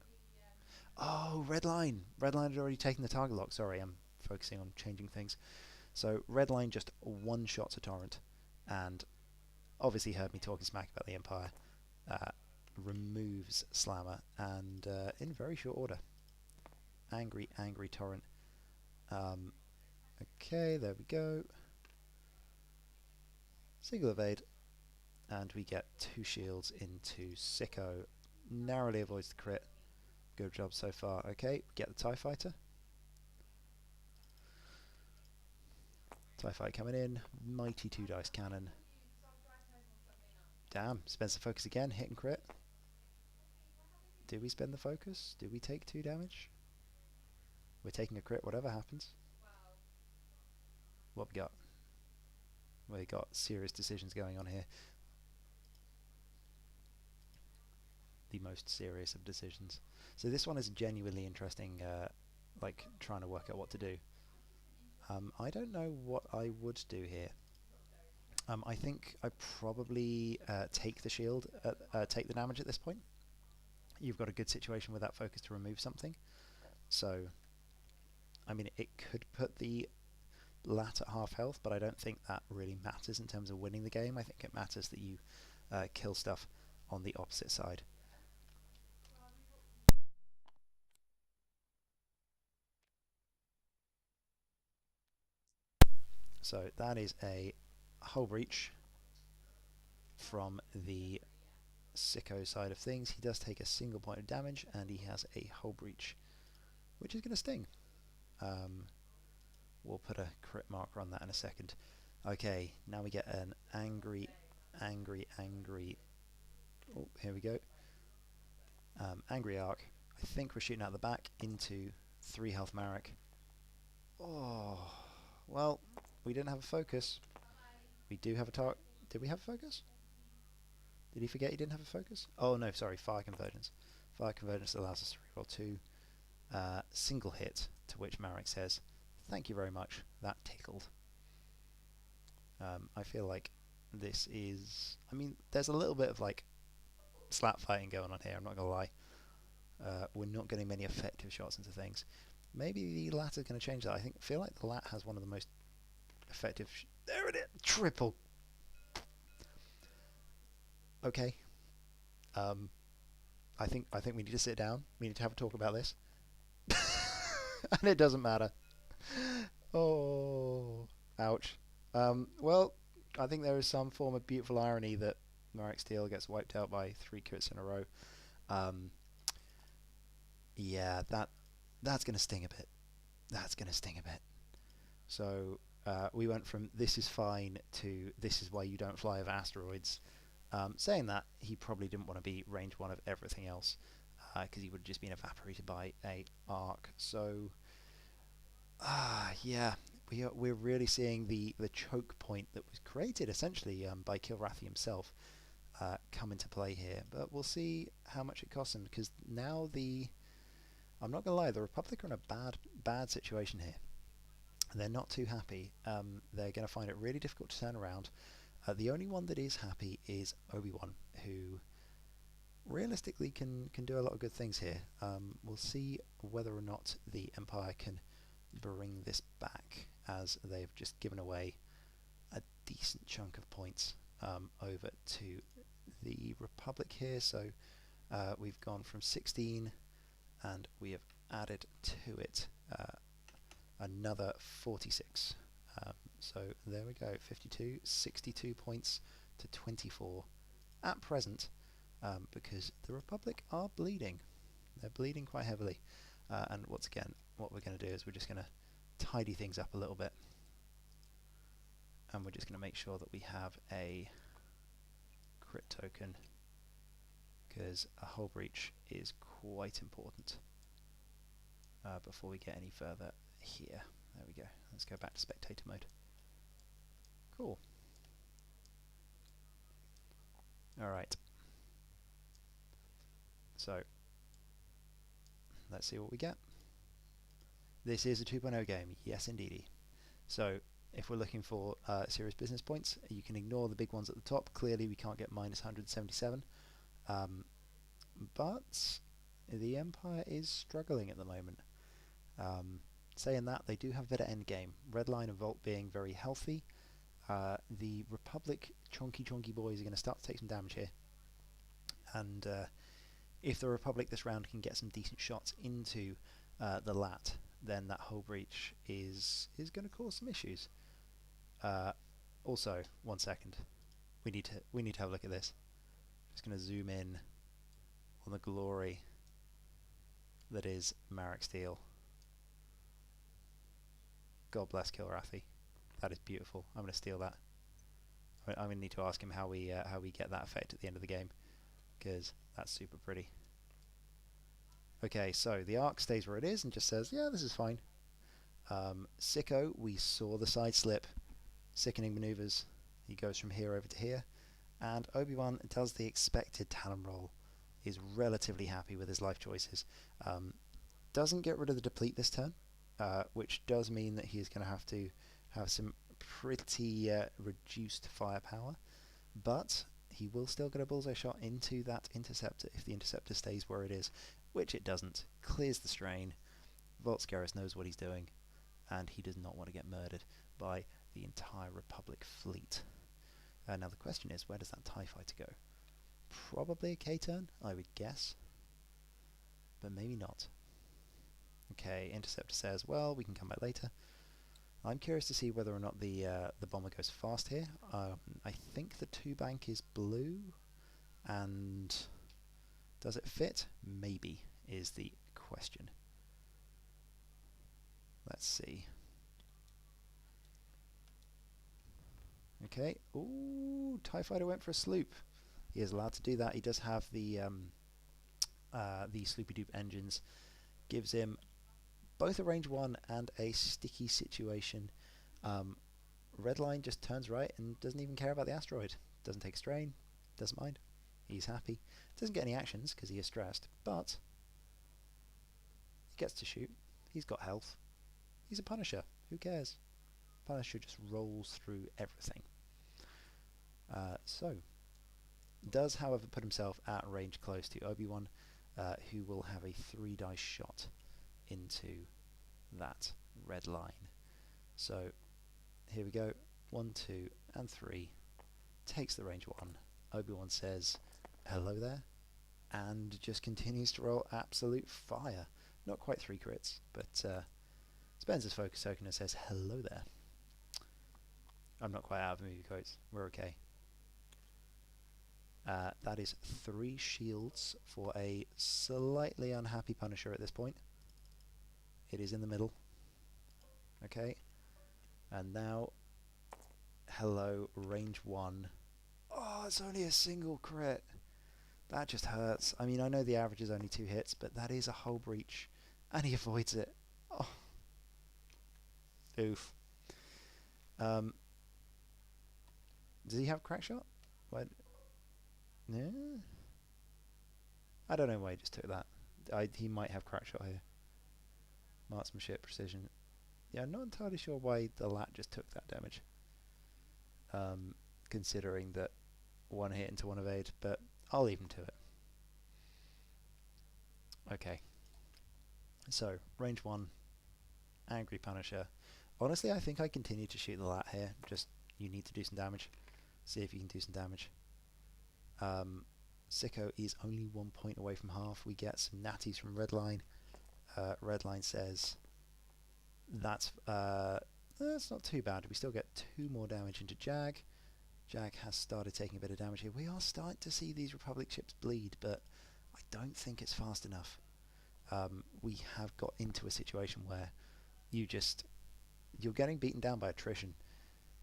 Oh, red line. Red line had already taken the target lock. Sorry, I'm focusing on changing things. So, red line just one-shots a torrent. And obviously heard me talking smack about the Empire. Removes Slammer. And in very short order. Angry, angry torrent. Okay, there we go. Single evade. And we get 2 shields into Sicko. Narrowly avoids the crit. Good job so far. Okay, get the TIE Fighter. TIE Fighter coming in. Mighty 2-dice cannon. Damn, spends the focus again. Hit and crit. Do we spend the focus? Do we take 2 damage? We're taking a crit, whatever happens. What we got? We got serious decisions going on here. The most serious of decisions. So this one is genuinely interesting, like trying to work out what to do. I don't know what I would do here. I think I probably take the shield, take the damage at this point. You've got a good situation with that focus to remove something. So, I mean, it could put the lat at half health, but I don't think that really matters in terms of winning the game. I think it matters that you kill stuff on the opposite side. So that is a hull breach from the Sicko side of things. He does take a single point of damage, and he has a hull breach, which is going to sting. We'll put a crit marker on that in a second. Okay, now we get an angry. Oh, here we go. Angry arc. I think we're shooting out the back into 3 health Marek. Oh, well, we didn't have a focus. We do have a target. Did we have a focus? Did he forget he didn't have a focus? Oh no, sorry, fire convergence. Fire convergence allows us to reroll 2. Single hit, to which Marek says, "Thank you very much, that tickled." I feel like this is... I mean, there's a little bit of like slap fighting going on here, I'm not going to lie. We're not getting many effective shots into things. Maybe the lat is going to change that. I feel like the lat has one of the most effective... there it is! Triple! Okay. I think we need to sit down. We need to have a talk about this. And it doesn't matter. Oh, ouch. Well, I think there is some form of beautiful irony that Marek Steel gets wiped out by 3 crits in a row. Yeah, that's going to sting a bit. That's going to sting a bit. So we went from this is fine to this is why you don't fly over asteroids. Saying that, he probably didn't want to be range 1 of everything else, because he would have just been evaporated by a arc. So, yeah, we're really seeing the choke point that was created essentially by Kilrathi himself come into play here. But we'll see how much it costs him, because now I'm not gonna lie, the Republic are in a bad situation here. They're not too happy. They're going to find it really difficult to turn around. The only one that is happy is Obi-Wan, who realistically can do a lot of good things here. We'll see whether or not the Empire can bring this back, as they've just given away a decent chunk of points over to the Republic here. So we've gone from 16 and we have added to it another 46. So there we go, 52, 62 points to 24 at present, because the Republic are bleeding. They're bleeding quite heavily. And once again, what we're going to do is we're just going to tidy things up a little bit. And we're just going to make sure that we have a crit token, because a hull breach is quite important before we get any further here. There we go. Let's go back to spectator mode. Cool. Alright. So, let's see what we get. This is a 2.0 game, yes indeedy. So, if we're looking for serious business points, you can ignore the big ones at the top. Clearly we can't get minus 177. But the Empire is struggling at the moment. Saying that, they do have a better end game. Redline and Volt being very healthy. The Republic chonky boys are going to start to take some damage here. And if the Republic this round can get some decent shots into the LAT, then that hull breach is going to cause some issues. Also, 1 second, we need to have a look at this. Just going to zoom in on the glory that is Marek Steel. God bless Kilrathi. That is beautiful. I'm going to steal that. I'm going to need to ask him how we get that effect at the end of the game, because that's super pretty. Okay, so the arc stays where it is and just says, yeah, this is fine. Sicko, we saw the side slip. Sickening maneuvers. He goes from here over to here. And Obi-Wan does the expected Talon roll. Is relatively happy with his life choices. Doesn't get rid of the deplete this turn, which does mean that he's going to have some pretty reduced firepower. But he will still get a bullseye shot into that interceptor if the interceptor stays where it is, which it doesn't. Clears the strain. Volscaris knows what he's doing, and he does not want to get murdered by the entire Republic fleet. Now the question is, where does that TIE fighter go? Probably a K-turn, I would guess, but maybe not. Okay, Interceptor says, well, we can come back later. I'm curious to see whether or not the bomber goes fast here. I think the 2-bank is blue, and does it fit? Maybe is the question. Let's see. Okay. Ooh, TIE fighter went for a sloop. He is allowed to do that. He does have the Sloopy Doop engines. Gives him both a range 1 and a sticky situation. Redline just turns right and doesn't even care about the asteroid. Doesn't take strain. Doesn't mind. He's happy. Doesn't get any actions because he is stressed, but he gets to shoot. He's got health. He's a Punisher. Who cares? Punisher just rolls through everything. So, does however put himself at range close to Obi-Wan, who will have a 3-dice shot into that red line. So here we go. 1, 2, and 3. Takes the range 1. Obi-Wan says, hello there, and just continues to roll absolute fire. Not quite 3 crits, but spends his focus token and says, hello there. I'm not quite out of movie quotes. We're okay. That is 3 shields for a slightly unhappy Punisher at this point. It is in the middle. Okay. And now, hello, range 1. Oh, it's only a single crit. That just hurts. I mean, I know the average is only 2 hits, but that is a hull breach. And he avoids it. Oh. Oof. Does he have crack shot? What? Yeah. I don't know why he just took that. He might have crack shot here. Marksmanship, precision. Yeah, I'm not entirely sure why the LAT just took that damage. Considering that 1 hit into 1 evade, but I'll leave him to it. Okay. So, range 1, Angry Punisher. Honestly, I think I continue to shoot the LAT here. Just, you need to do some damage. See if you can do some damage. Sicko is only 1 point away from half. We get some natties from Redline. Redline says that's not too bad. We still get 2 more damage into Jag. Jag has started taking a bit of damage here. We are starting to see these Republic ships bleed, but I don't think it's fast enough. we have got into a situation where you're getting beaten down by attrition.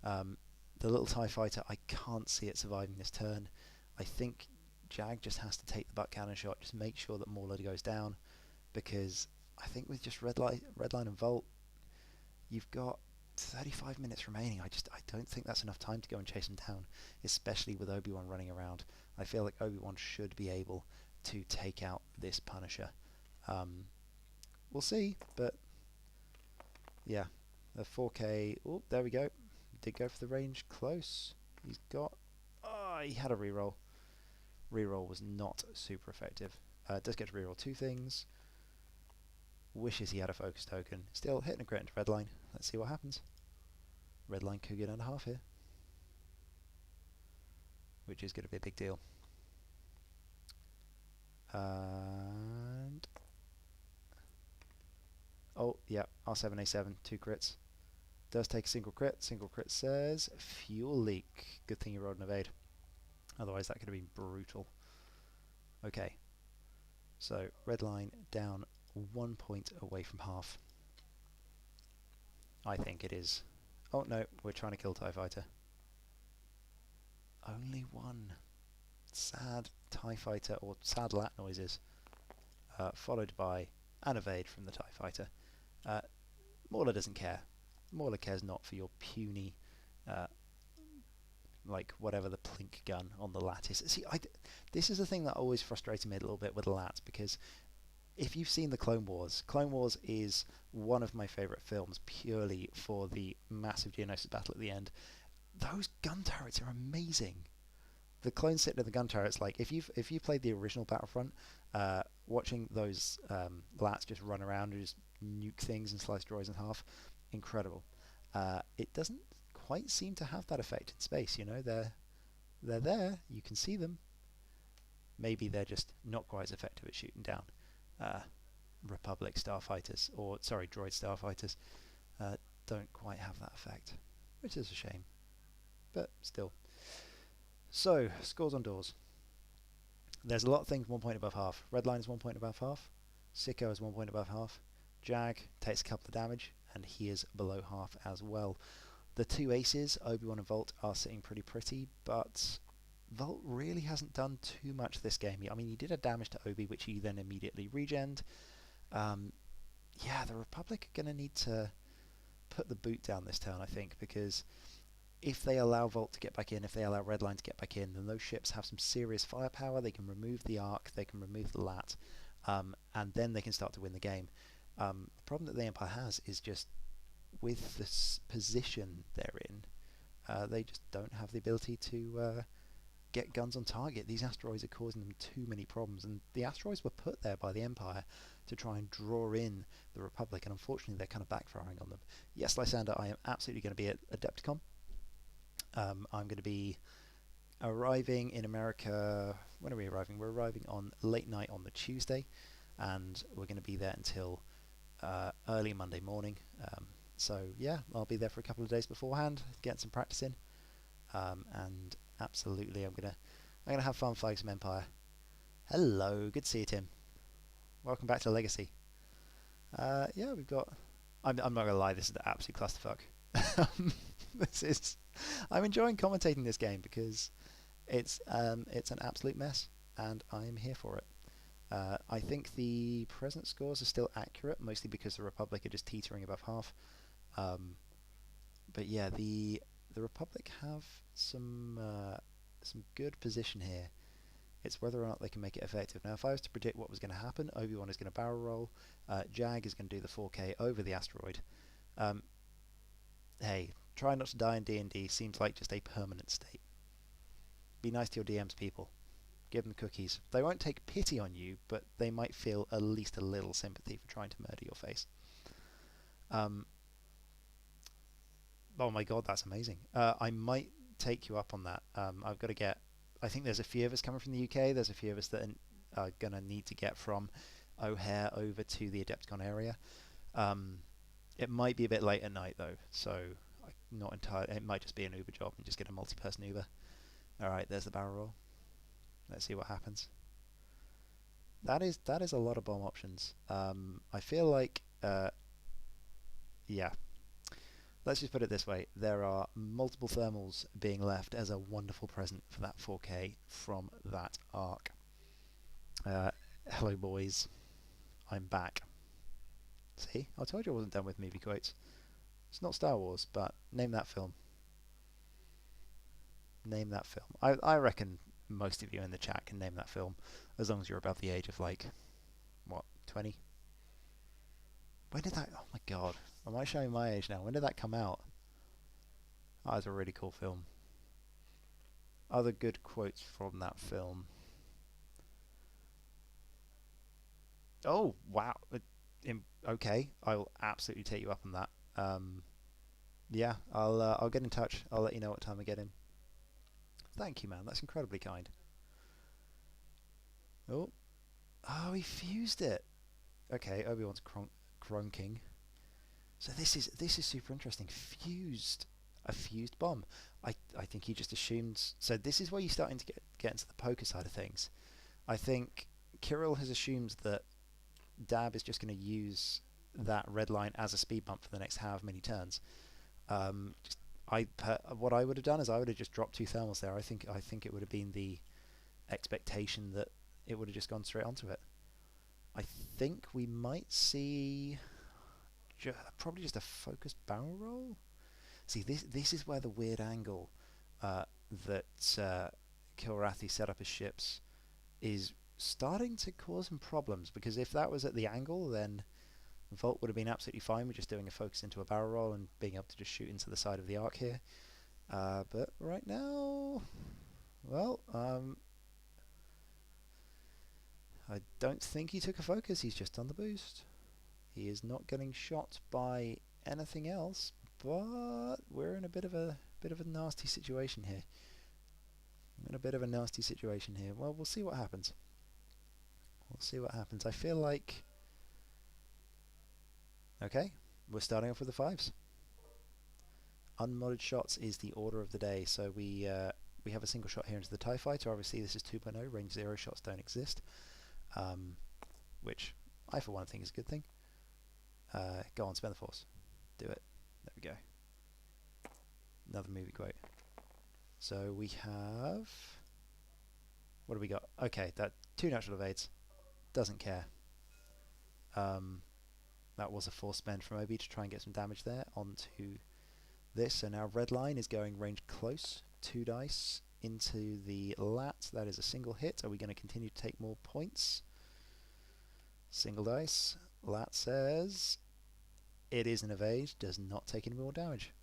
The little TIE fighter, I can't see it surviving this turn. I think Jag just has to take the butt cannon shot, just make sure that Mauler goes down, because I think with just Redline and Volt, you've got 35 minutes remaining. I don't think that's enough time to go and chase him down, especially with Obi-Wan running around. I feel like Obi-Wan should be able to take out this Punisher. We'll see, but yeah, the 4K. Oh, there we go. Did go for the range close. He's got. Oh, he had a reroll. Reroll was not super effective. Does get to reroll 2 things. Wishes he had a focus token. Still hitting a crit into Redline. Let's see what happens. Redline could get under half here, which is going to be a big deal. And oh yeah, R7A7, 2 crits. Does take a single crit. Single crit says fuel leak. Good thing you rolled an evade. Otherwise that could have been brutal. Okay. So Redline down 1 point away from half. I think it is. Oh no, we're trying to kill TIE Fighter. Only one. Sad TIE Fighter, or sad lat noises. Followed by an evade from the TIE Fighter. Mauler doesn't care. Mauler cares not for your puny, like whatever the plink gun on the lat is. See, this is the thing that always frustrated me a little bit with the lat, because if you've seen the Clone Wars is one of my favourite films purely for the massive Geonosis battle at the end. Those gun turrets are amazing. The clones sitting in the gun turrets, like if you played the original Battlefront, watching those lats just run around and just nuke things and slice droids in half, incredible. It doesn't quite seem to have that effect in space. You know, they're there. You can see them. Maybe they're just not quite as effective at shooting down Republic starfighters, or sorry, droid starfighters. Don't quite have that effect, which is a shame. But still. So, scores on doors. There's a lot of things 1 point above half. Redline is 1 point above half. Sicko is 1 point above half. Jag takes a couple of damage, and he is below half as well. The 2 aces, Obi-Wan and Volt, are sitting pretty, but Volt really hasn't done too much this game. I mean, he did a damage to Obi, which he then immediately regened. Yeah, the Republic are going to need to put the boot down this turn, I think, because if they allow Volt to get back in, if they allow Redline to get back in, then those ships have some serious firepower. They can remove the Arc, they can remove the Lat, and then they can start to win the game. The problem that the Empire has is just with this position they're in, they just don't have the ability to get guns on target. These asteroids are causing them too many problems, and the asteroids were put there by the Empire to try and draw in the Republic, and unfortunately they're kind of backfiring on them. Yes, Lysander, I am absolutely going to be at Adepticon. I'm going to be arriving in America. When are we arriving? We're arriving on late night on the Tuesday, and we're going to be there until early Monday morning. So yeah, I'll be there for a couple of days beforehand, get some practice in, and absolutely, I'm gonna have fun flying some Empire. Hello, good to see you, Tim. Welcome back to Legacy. Yeah, we've got. I'm not gonna lie, this is the absolute clusterfuck. I'm enjoying commentating this game because it's an absolute mess, and I'm here for it. I think the present scores are still accurate, mostly because the Republic are just teetering above half. But yeah, the Republic have some good position here. It's whether or not they can make it effective. Now, if I was to predict what was going to happen, Obi-Wan is going to barrel roll. Jag is going to do the 4K over the asteroid. Hey, try not to die in D&D seems like just a permanent state. Be nice to your DMs, people. Give them cookies. They won't take pity on you, but they might feel at least a little sympathy for trying to murder your face. Oh my god, that's amazing. I might take you up on that. I've got to get... I think there's a few of us coming from the UK. There's a few of us that are going to need to get from O'Hare over to the Adepticon area. It might be a bit late at night, though, so not entirely... It might just be an Uber job and just get a multi-person Uber. Alright, there's the barrel roll. Let's see what happens. that is a lot of bomb options. I feel like yeah. Let's just put it this way: there are multiple thermals being left as a wonderful present for that 4K from that arc. Hello, boys. I'm back. See, I told you I wasn't done with movie quotes. It's not Star Wars, but name that film. Name that film. I reckon most of you in the chat can name that film, as long as you're above the age of like, what, 20? When did that? Oh my god, am I showing my age now? When did that come out? Oh, it's a really cool film. Other good quotes from that film. Oh wow. Okay, I'll absolutely take you up on that. Yeah, I'll get in touch. I'll let you know what time I get in. Thank you, man. That's incredibly kind. Oh, oh, he fused it. Okay, Obi-Wan's cronking. So this is super interesting. A fused bomb. I think he just assumed. So this is where you're starting to get into the poker side of things. I think Kirill has assumed that Dab is just going to use that red line as a speed bump for the next however many turns. What I would have done is I would have just dropped 2 thermals there. I think it would have been the expectation that it would have just gone straight onto it. I think we might see probably just a focused barrel roll. See, this is where the weird angle that Kilrathi set up his ships is starting to cause him problems, because if that was at the angle, then Volt would have been absolutely fine with just doing a focus into a barrel roll and being able to just shoot into the side of the arc here. But right now, well, I don't think he took a focus. He's just on the boost. He is not getting shot by anything else, but we're in a bit of a nasty situation here. Well, we'll see what happens. I feel like, okay, we're starting off with the 5s. Unmodded shots is the order of the day. So we have a single shot here into the TIE Fighter. Obviously this is 2.0, range 0 shots don't exist, which I for one think is a good thing. Go on, spend the force. Do it. There we go. Another movie quote. So we have... what do we got? Okay, that 2 natural evades. Doesn't care. That was a force spend from Obi to try and get some damage there onto this. So now red line is going range close. 2 dice into the lat. That is a single hit. Are we going to continue to take more points? Single dice. Lat says it is an evade. Does not take any more damage.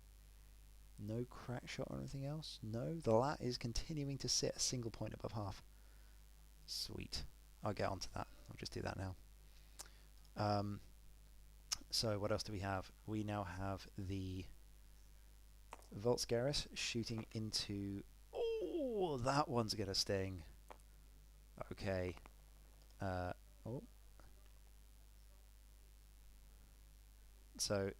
No crack shot or anything else. No, the lat is continuing to sit a single point above half. Sweet. I'll get onto that. I'll just do that now. So what else do we have? We now have the Volscaris shooting into... oh, that one's going to sting. Okay. Oh. So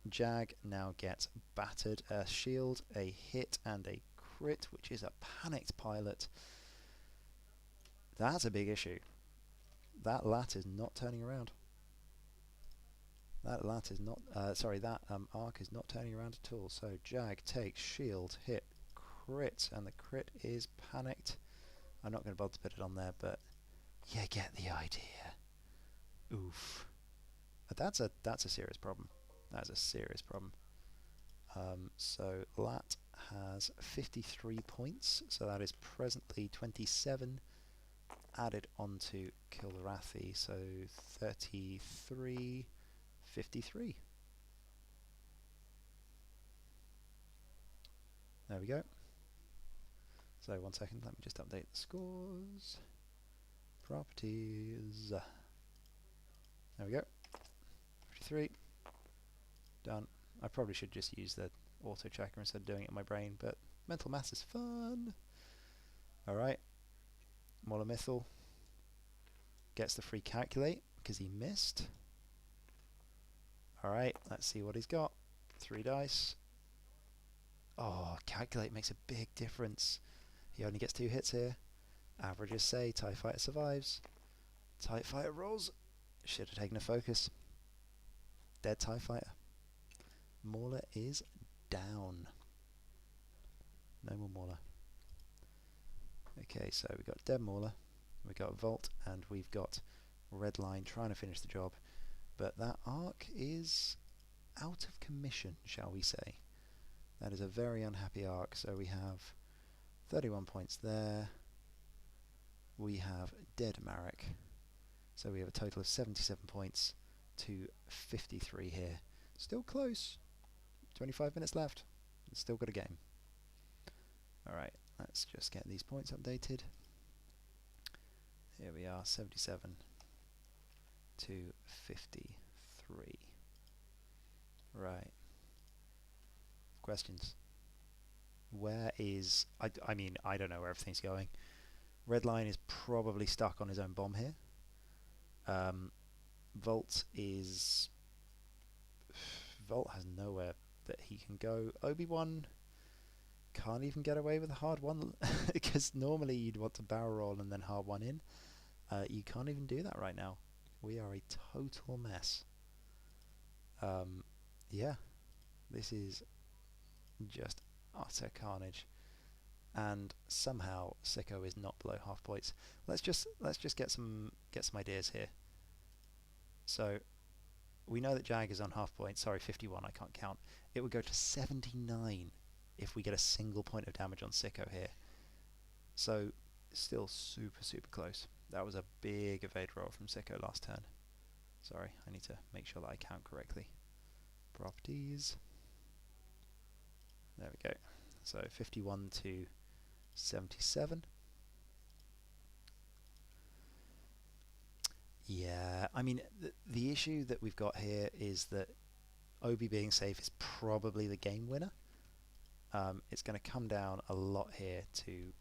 Jag now gets battered. A shield, a hit, and a crit, which is a panicked pilot. That's a big issue. That lat is not turning around. That lat is not... that arc is not turning around at all. So Jag takes shield, hit, crit, and the crit is panicked. I'm not going to bother to put it on there, but you get the idea. Oof. That's a serious problem. That's a serious problem. So Lat has 53 points, so that is presently 27 added onto Kilrathi, so 33, 53. There we go. So 1 second, let me just update the scores. Properties. There we go. 53. Done. I probably should just use the auto checker instead of doing it in my brain, but mental maths is fun. Alright. Molomythal gets the free calculate because he missed. Alright, let's see what he's got. 3 dice. Oh, calculate makes a big difference. He only gets 2 hits here. Averages say TIE Fighter survives. TIE Fighter rolls. Should have taken a focus. Dead TIE Fighter. Mauler is down. No more Mauler. Okay, so we've got dead Mauler, we've got Volt, and we've got Redline trying to finish the job. But that arc is out of commission, shall we say. That is a very unhappy arc. So we have 31 points there. We have dead Marek. So we have a total of 77 points to 53 here. Still close. 25 minutes left. Still got a game. Alright, let's just get these points updated. Here we are, 77 to 53. Right. Questions? Where is... I mean, I don't know where everything's going. Redline is probably stuck on his own bomb here. Volt is... Volt has nowhere that he can go. Obi-Wan can't even get away with a hard one, because normally you'd want to barrel roll and then hard one in. You can't even do that right now. We are a total mess. Yeah, this is just utter carnage, and somehow Sicko is not below half points. Let's just get some ideas here. So we know that Jag is on half points. Sorry, 51. I can't count. It would go to 79 if we get a single point of damage on Sicko here. So still super close. That was a big evade roll from Sicko last turn. Sorry, I need to make sure that I count correctly. Properties. There we go. So 51 to 77. Yeah, I mean, the issue that we've got here is that Obi being safe is probably the game winner. It's going to come down a lot here to,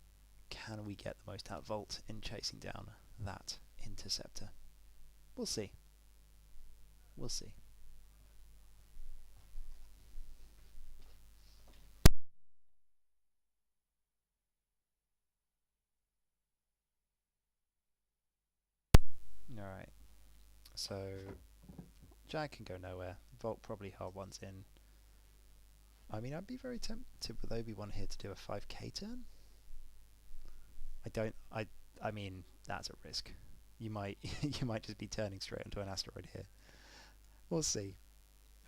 can we get the most out of Volt in chasing down that interceptor? We'll see. We'll see. Alright, so Jag can go nowhere. Volt probably hard ones in. I mean, I'd be very tempted with Obi-Wan here to do a 5k turn. I mean, that's a risk. You might you might just be turning straight onto an asteroid here. We'll see.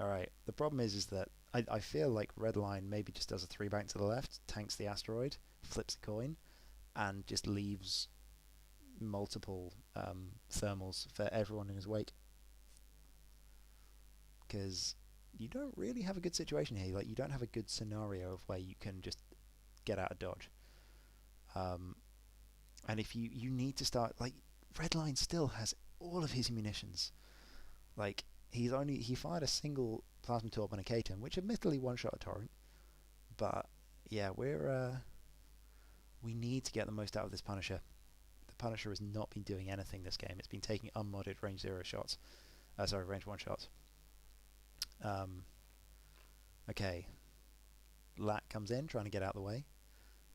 Alright, the problem is that I feel like Redline maybe just does a 3 bank to the left, tanks the asteroid, flips a coin, and just leaves multiple thermals for everyone in his wake. Because you don't really have a good situation here. Like, you don't have a good scenario of where you can just get out of dodge. And if you need to start, like, Redline still has all of his munitions. Like, he fired a single plasma torp on a K-10, which admittedly one-shot a Torrent. But yeah, we need to get the most out of this Punisher. The Punisher has not been doing anything this game. It's been taking unmodded range 0 shots. Range 1 shots. Okay. Lat comes in, trying to get out of the way.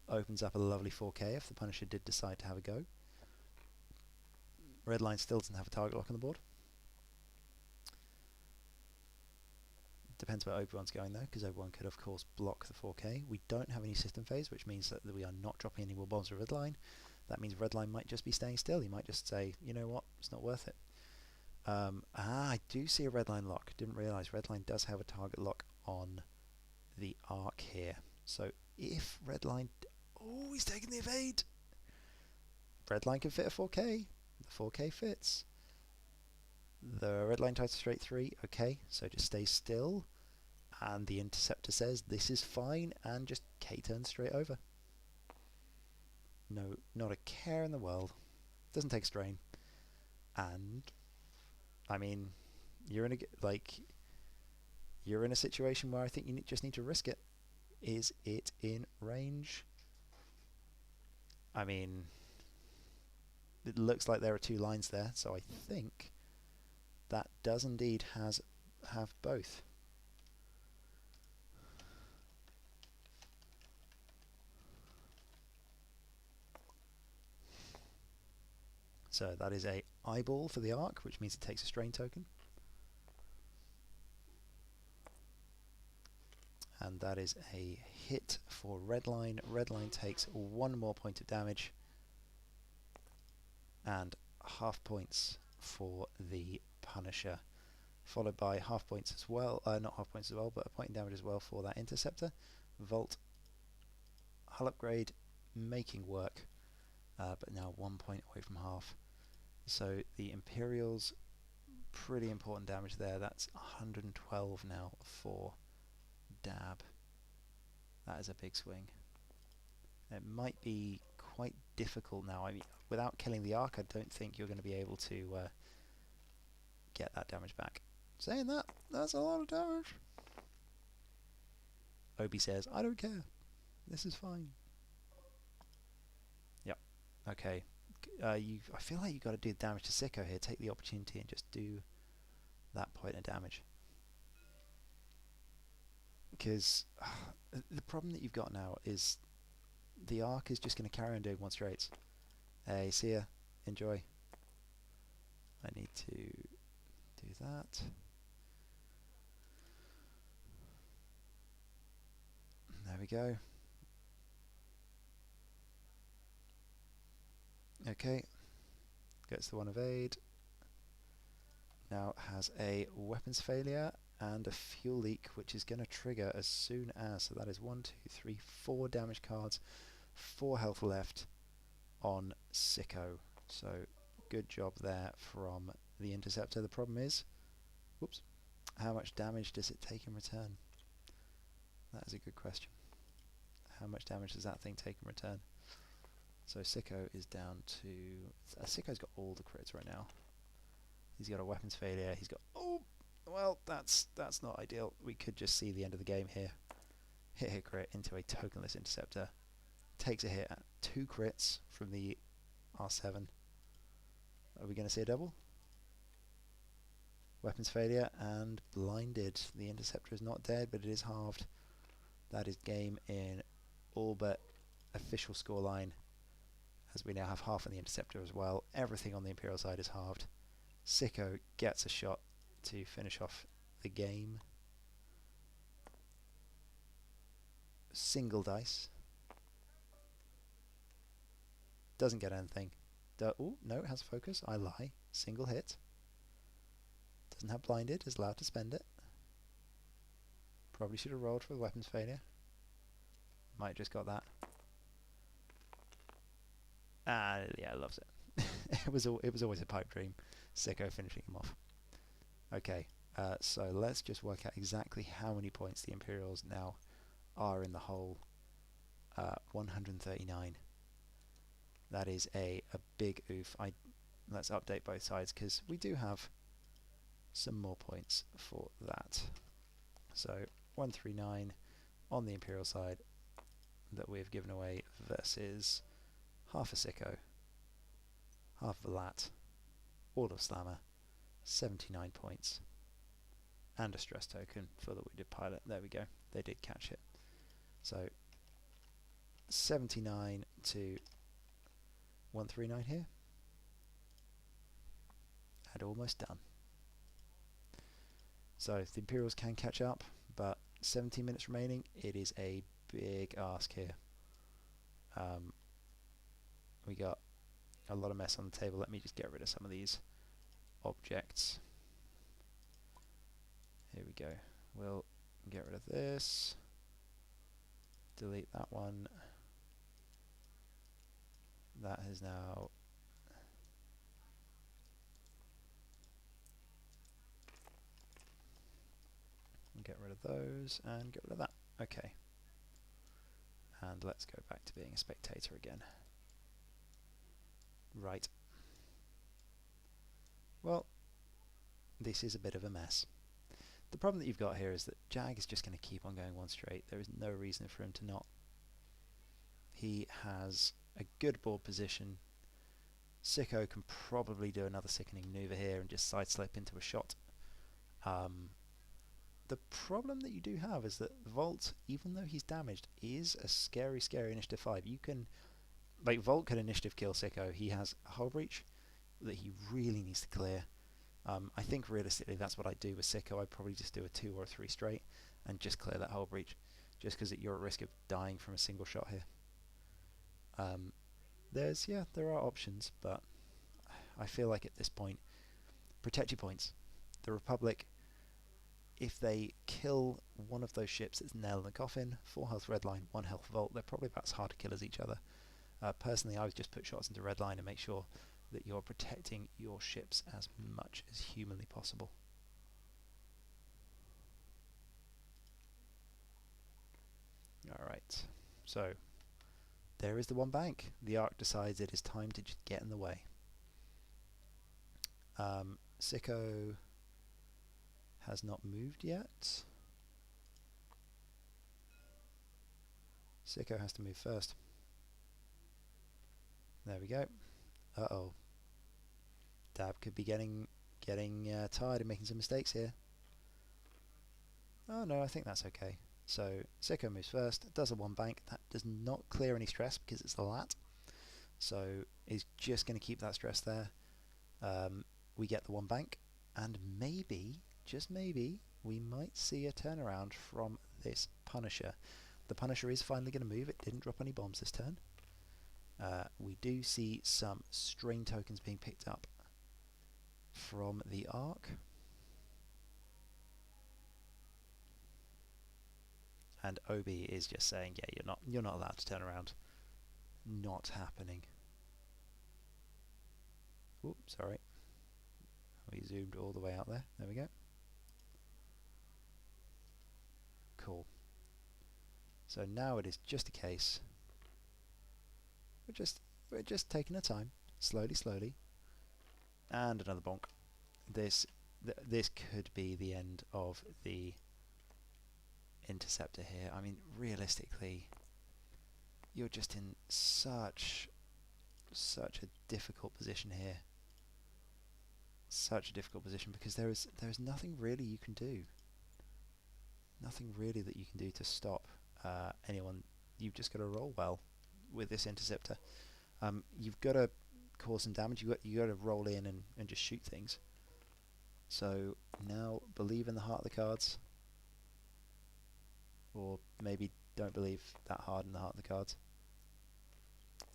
Opens up a lovely 4K if the Punisher did decide to have a go. Redline still doesn't have a target lock on the board. Depends where Obi-Wan's going though, because Obi-Wan could of course block the 4K. We don't have any system phase, which means that we are not dropping any more bombs with Redline. That means Redline might just be staying still. He might just say, you know what, it's not worth it. I do see a Redline lock. Didn't realise Redline does have a target lock on the arc here. So if Redline... Oh, he's taking the evade! Redline can fit a 4K. The 4K fits. The Redline tries to straight 3. Okay, so just stay still. And the interceptor says this is fine and just K-turns straight over. No, not a care in the world. Doesn't take strain. And... I mean, you're in a situation where I think you just need to risk it. Is it in range? I mean, it looks like there are 2 lines there, so I think that does indeed have both. So that is a eyeball for the arc, which means it takes a strain token. And that is a hit for Redline. Redline takes 1 more point of damage and half points for the Punisher, followed by half points as well, not half points as well, but a point in damage as well for that Interceptor. Vault, hull upgrade, making work, but now 1 point away from half. So the Imperials, pretty important damage there. That's 112 now for Dab. That is a big swing. It might be quite difficult now. I mean, without killing the arc, I don't think you're going to be able to get that damage back. Saying that, that's a lot of damage. Obi says, I don't care. This is fine. Yep. Okay. I feel like you've got to do damage to Sicko here. Take the opportunity and just do that point of damage. Because the problem that you've got now is the arc is just going to carry on doing 1 straights. Hey, see ya. Enjoy. I need to do that. There we go. Okay. Gets the 1 evade. Now has a weapons failure and a fuel leak, which is going to trigger as soon as. So that is 1, 2, 3, 4 damage cards, 4 health left on Sicko. So good job there from the Interceptor. The problem is, whoops, how much damage does it take in return? That is a good question. How much damage does that thing take in return? So Sicko is down to... Sicko's got all the crits right now. He's got a weapons failure. He's got... Oh! Well, that's not ideal. We could just see the end of the game here. Hit crit into a tokenless Interceptor. Takes a hit at 2 crits from the R7. Are we going to see a double? Weapons failure and blinded. The Interceptor is not dead, but it is halved. That is game in all but official scoreline, as we now have half on the Interceptor as well. Everything on the Imperial side is halved. Sicko gets a shot to finish off the game. Single dice. Doesn't get anything. Oh, no, it has focus. I lie. Single hit. Doesn't have blinded. Is allowed to spend it. Probably should have rolled for the weapons failure. Might just got that. Yeah, loves it. it was always a pipe dream. Sicko finishing him off. Okay, so let's just work out exactly how many points the Imperials now are in the hole. 139. That is a big oof. Let's update both sides because we do have some more points for that. So 139 on the Imperial side that we've given away versus half a Sicko, half of a Lat, all of Slammer, 79 points, and a stress token for the wounded pilot. There we go. They did catch it. So 79 to 139 here, and almost done. So the Imperials can catch up, but 17 minutes remaining. It is a big ask here. We got a lot of mess on the table. Let me just get rid of some of these objects. Here we go. We'll get rid of this. Delete that one. That is now... Get rid of those and get rid of that. Okay. And let's go back to being a spectator again. Right. Well, this is a bit of a mess. The problem that you've got here is that Jag is just going to keep on going 1 straight. There is no reason for him to not. He has a good board position. Sicko can probably do another sickening maneuver here and just sideslip into a shot. The problem that you do have is that Volt, even though he's damaged, is a scary, scary initiative 5. You can... Like, Volt can initiative kill Sicko. He has Hull Breach. that he really needs to clear. I think realistically that's what I'd do with Sicko. I'd probably just do a 2 or a 3 straight and just clear that whole breach, just because you're at risk of dying from a single shot here. There are options, but I feel like at this point, protect your points. The Republic, if they kill one of those ships, it's nail in the coffin. 4 health red line, 1 health vault. They're probably about as hard to kill as each other. Personally, I would just put shots into red line and make sure that you're protecting your ships as much as humanly possible. Alright, so there is the one bank. The Ark decides it is time to just get in the way. Sicko has not moved yet. Sicko has to move first. There we go. Uh-oh. Dab could be getting tired of making some mistakes here. Oh no, I think that's okay. So Sicko moves first, does a 1 bank. That does not clear any stress because it's the lat. So he's just going to keep that stress there. We get the 1 bank, and maybe, just maybe, we might see a turnaround from this Punisher. The Punisher is finally going to move. It didn't drop any bombs this turn. We do see some strain tokens being picked up from the Ark. And Obi is just saying, yeah, you're not allowed to turn around. Not happening. Oops, sorry. We zoomed all the way out there. There we go. Cool. So now it is just a case. We're just taking our time, slowly, and another bonk. This could be the end of the Interceptor here. I mean, realistically, you're just in such a difficult position here. Such a difficult position because there is nothing really you can do. Nothing really that you can do to stop anyone. You've just got to roll well with this Interceptor. You've got to cause some damage. You got to roll in and just shoot things. So now believe in the heart of the cards, or maybe don't believe that hard in the heart of the cards.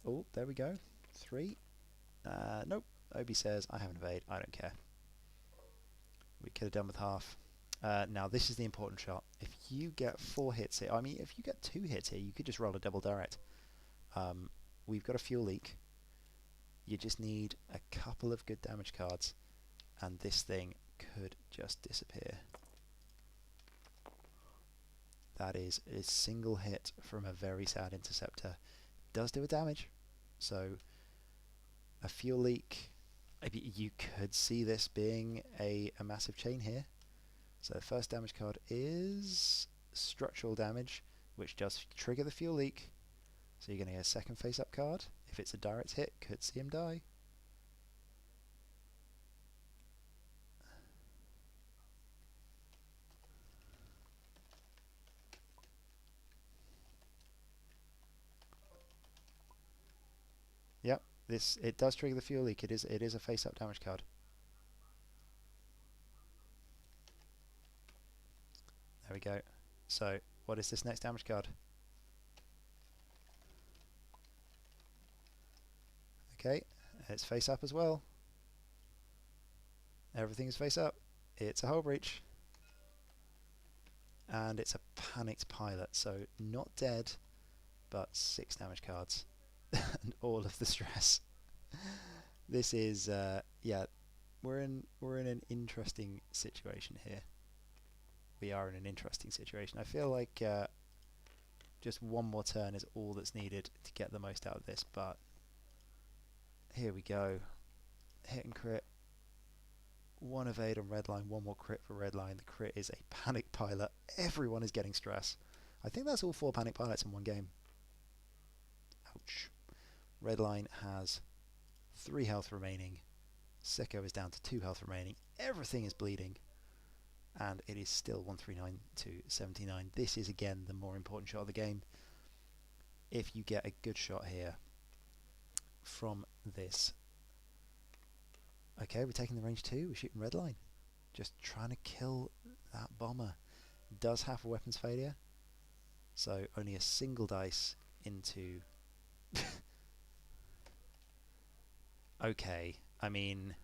Oh, there we go. 3. Nope. Obi says, I have an evade, I don't care. We could have done with half. Now this is the important shot. If you get 4 hits here, I mean if you get 2 hits here, you could just roll a double direct. We've got a fuel leak. You just need a couple of good damage cards and this thing could just disappear. That is a single hit from a very sad Interceptor. Does do a damage. So a fuel leak, you could see this being a massive chain here. So the first damage card is structural damage, which does trigger the fuel leak. So you're going to get a second face-up card. If it's a direct hit, could see him die. Yep, it does trigger the fuel leak. It is a face-up damage card. There we go. So what is this next damage card? Okay, it's face up as well. Everything is face up. It's a hull breach. And it's a panicked pilot, so not dead, but 6 damage cards. And all of the stress. This is yeah, we're in an interesting situation here. We are in an interesting situation. I feel like just one more turn is all that's needed to get the most out of this, but here we go. Hit and crit. 1 evade on red line, 1 more crit for red line. The crit is a panic pilot. Everyone is getting stress. I think that's all 4 panic pilots in one game. Ouch. Red line has 3 health remaining. Sicko is down to 2 health remaining. Everything is bleeding. And it is still 139 to 79. This is again the more important shot of the game. If you get a good shot here from this Okay, we're taking the range 2. We're shooting Redline. Just trying to kill that bomber. Does have a weapons failure. So only a single dice into... Okay, I mean...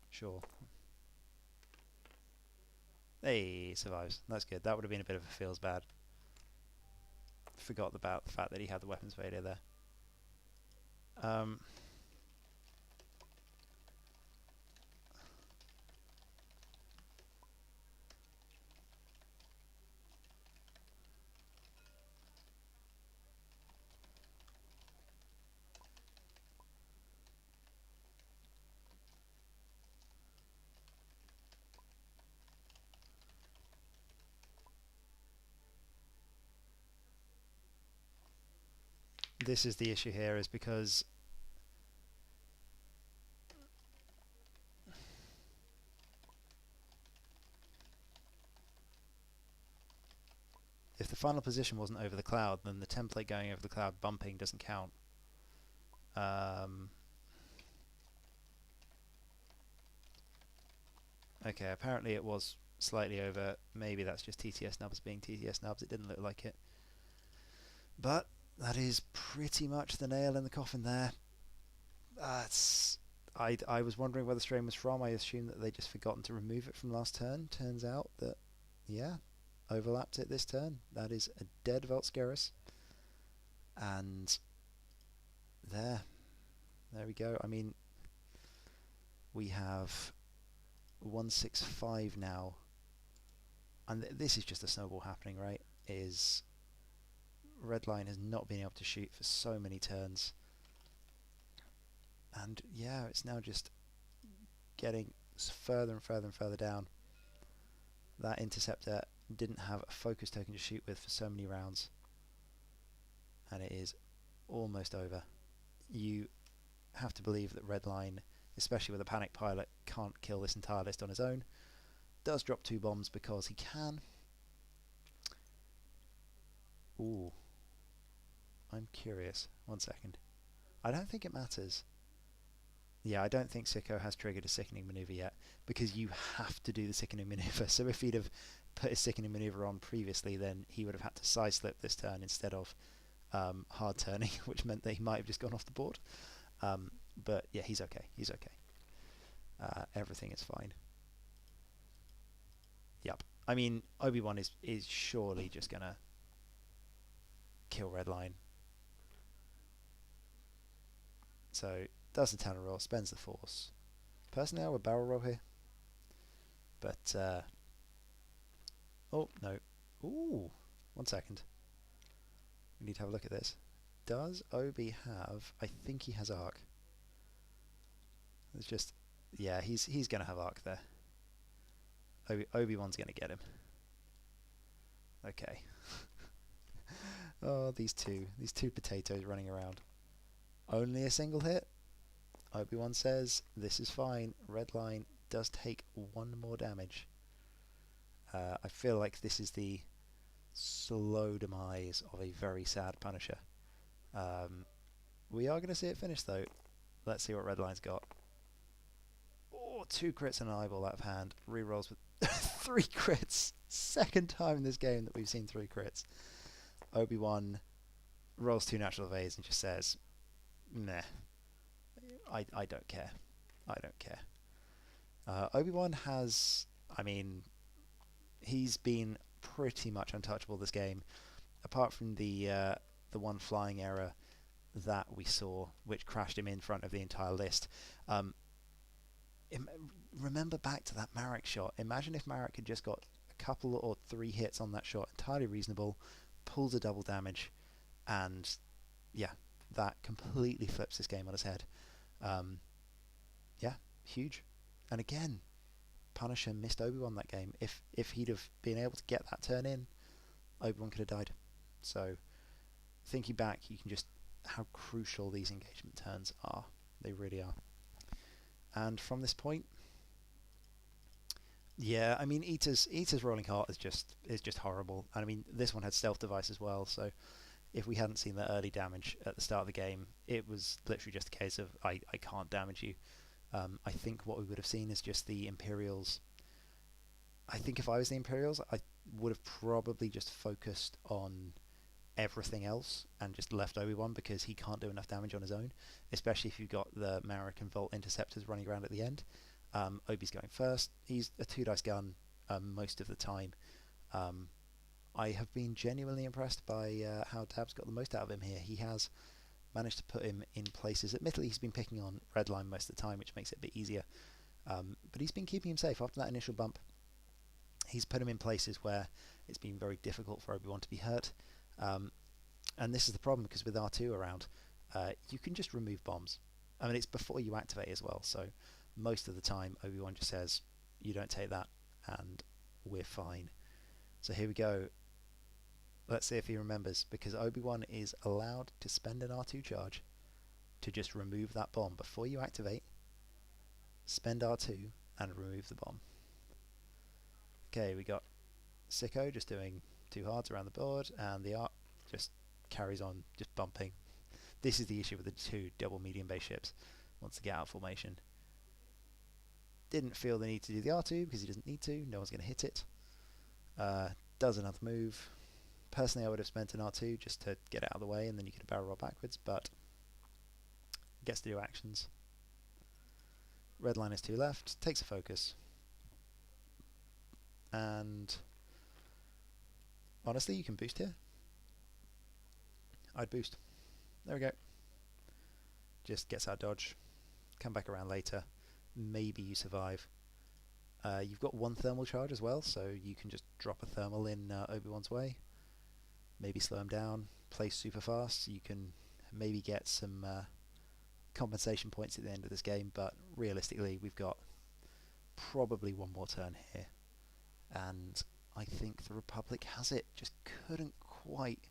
Sure. Hey, he survives. That's good. That would have been a bit of a feels bad. Forgot about the fact that he had the weapons failure there. This is the issue here, is because if the final position wasn't over the cloud, then the template going over the cloud bumping doesn't count. Okay, apparently it was slightly over. Maybe that's just TTS nubs being TTS nubs. It didn't look like it. But that is pretty much the nail in the coffin there. I was wondering where the strain was from. I assumed that they just forgotten to remove it from last turn. Turns out that, yeah, overlapped it this turn. That is a dead Volscaris. And there we go. I mean, we have 165 now. And this is just a snowball happening, right? Is Redline has not been able to shoot for so many turns. And yeah, it's now just getting further and further and further down. That Interceptor didn't have a focus token to shoot with for so many rounds. And it is almost over. You have to believe that Redline, especially with a panic pilot, can't kill this entire list on his own. Does drop 2 bombs because he can. Ooh. I'm curious. 1 second. I don't think it matters. Yeah, I don't think Sicko has triggered a sickening maneuver yet, because you have to do the sickening maneuver. So if he'd have put his sickening maneuver on previously, then he would have had to side slip this turn instead of hard turning, which meant that he might have just gone off the board. But yeah, he's okay. He's okay. Everything is fine. Yep. I mean, Obi-Wan is surely just gonna kill Redline. So does the Tanner roll, spends the force. Personally, I would barrel roll here. But, oh, no. Ooh, 1 second. We need to have a look at this. Does Obi have... I think he has arc. It's just... Yeah, he's going to have arc there. Obi-Wan's going to get him. Okay. Oh, these two potatoes running around. Only a single hit. Obi-Wan says, this is fine. Redline does take 1 more damage. I feel like this is the slow demise of a very sad Punisher. We are going to see it finish, though. Let's see what Redline's got. Oh, 2 crits and an eyeball out of hand. Rerolls with 3 crits. Second time in this game that we've seen 3 crits. Obi-Wan rolls 2 natural evades and just says, meh. I don't care. I don't care. Obi-Wan has... I mean, he's been pretty much untouchable this game, apart from the one flying error that we saw, which crashed him in front of the entire list. Remember back to that Marek shot. Imagine if Marek had just got a couple or 3 hits on that shot, entirely reasonable, pulls a double damage, and yeah, that completely flips this game on its head. Yeah, huge. And again, Punisher missed Obi-Wan that game. If he'd have been able to get that turn in, Obi-Wan could have died. So, thinking back, you can just how crucial these engagement turns are. They really are. And from this point, Yeah, I mean, Eater's rolling heart is just horrible. And I mean, this one had stealth device as well. So if we hadn't seen that early damage at the start of the game, it was literally just a case of I can't damage you. I think what we would have seen is just the Imperials. I think if I was the Imperials, I would have probably just focused on everything else and just left Obi-Wan because he can't do enough damage on his own, especially if you've got the Marek and Volt interceptors running around at the end. Obi's going first. He's a 2 dice gun most of the time. Um, I have been genuinely impressed by how Dab's got the most out of him here. He has managed to put him in places. Admittedly, he's been picking on Redline most of the time, which makes it a bit easier. But he's been keeping him safe after that initial bump. He's put him in places where it's been very difficult for Obi-Wan to be hurt. And this is the problem, because with R2 around, you can just remove bombs. I mean, it's before you activate as well, so most of the time Obi-Wan just says, you don't take that, and we're fine. So here we go. Let's see if he remembers, because Obi-Wan is allowed to spend an R2 charge to just remove that bomb. Before you activate, spend R2 and remove the bomb. Okay, we got Sicko just doing 2 hards around the board, and the arc just carries on, just bumping. This is the issue with the 2 double medium base ships. Wants to get out of formation. Didn't feel the need to do the R2 because he doesn't need to. No one's going to hit it. Does another move. Personally, I would have spent an R2 just to get it out of the way, and then you could barrel roll backwards, but gets to do actions. Red line is 2 left. Takes a focus. And honestly, you can boost here. I'd boost. There we go. Just gets out dodge. Come back around later. Maybe you survive. You've got 1 thermal charge as well, so you can just drop a thermal in Obi-Wan's way. Maybe slow him down. Play super fast. You can maybe get some compensation points at the end of this game, but realistically, we've got probably 1 more turn here. And I think the Republic has it. Just couldn't quite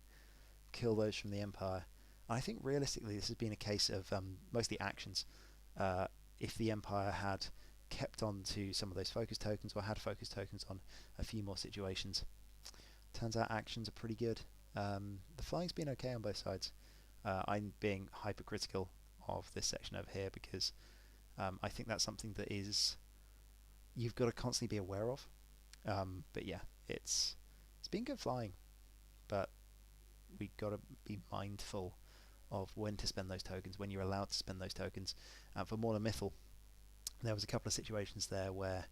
kill those from the Empire. And I think realistically this has been a case of mostly actions. If the Empire had kept on to some of those focus tokens, or had focus tokens on a few more situations, turns out actions are pretty good. The flying's been okay on both sides. I'm being hypercritical of this section over here because I think that's something that is you've got to constantly be aware of. But yeah, it's been good flying, but we got to be mindful of when to spend those tokens, when you're allowed to spend those tokens. For Mauler Mythal, there was a couple of situations there where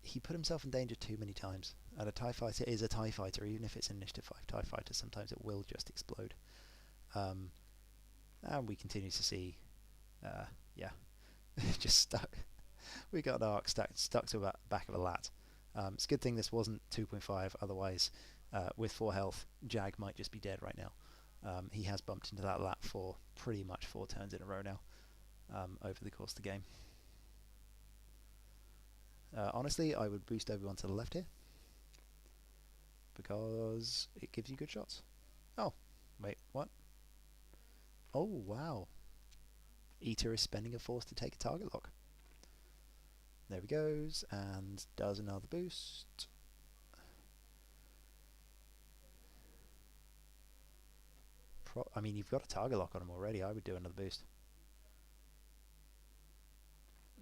he put himself in danger too many times. And a TIE fighter is a TIE fighter, even if it's an Initiative 5 TIE fighter, sometimes it will just explode. And we continue to see, yeah, just stuck. We got an arc stuck to the back of a lat. It's a good thing this wasn't 2.5, otherwise, with 4 health, Jag might just be dead right now. He has bumped into that lat for pretty much 4 turns in a row now, over the course of the game. Honestly, I would boost Obi-Wan to the left here, because it gives you good shots. Oh, wait, what? Oh, wow. Eater is spending a force to take a target lock. There he goes, and does another boost. I mean, you've got a target lock on him already. I would do another boost.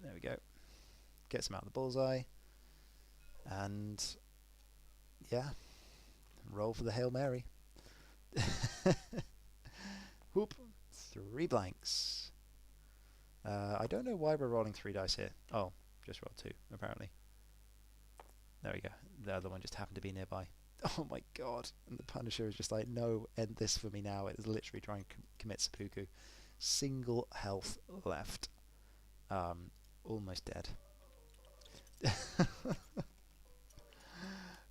There we go. Gets him out of the bullseye. And, yeah, roll for the Hail Mary. Whoop. 3 blanks. I don't know why we're rolling 3 dice here. Oh, just rolled 2, apparently. There we go. The other one just happened to be nearby. Oh my god. And the Punisher is just like, no, end this for me now. It is literally trying to commit seppuku. Single health left. Almost dead.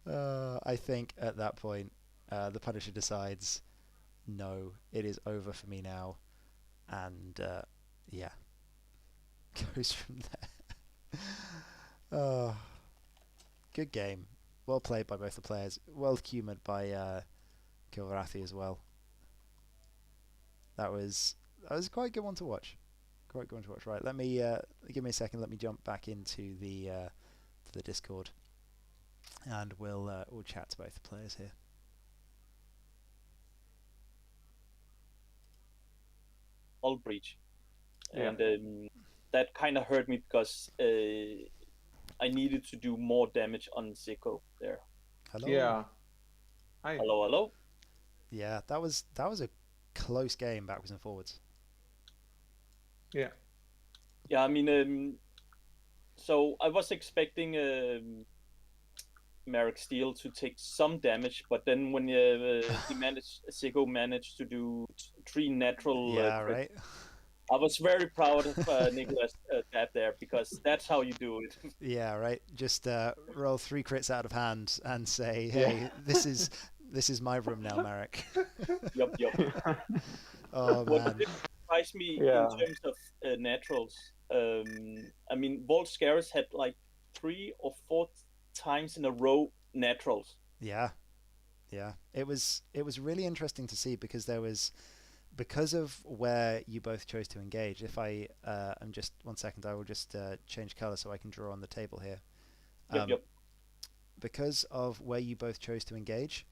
I think at that point, the Punisher decides, no, it is over for me now. And, yeah. Goes from there. Good game. Well played by both the players. Well humoured by Kilrathi as well. That was quite a good one to watch. Quite good one to watch. Right, let me give me a second. Let me jump back into the the Discord, and we'll chat to both the players here. Hull breach, Yeah. and that kind of hurt me because I needed to do more damage on Zico there. Hello. Yeah. Hi. Hello. Yeah, that was a close game backwards and forwards. Yeah. Yeah, I mean, so I was expecting Marek Steel to take some damage, but then when Zico managed to do 3 natural Yeah, crits, right. I was very proud of Nicholas that there, because that's how you do it. Yeah, right. Just roll 3 crits out of hand and say, "Hey, this is my room now, Marek." Yup. Oh What man. did surprise me Yeah. in terms of naturals, I mean, Volt Scaris had like 3 or 4 times in a row naturals. Yeah. It was really interesting to see because of where you both chose to engage. If I am just 1 second, I will just change color so I can draw on the table here. Yep. Because of where you both chose to engage,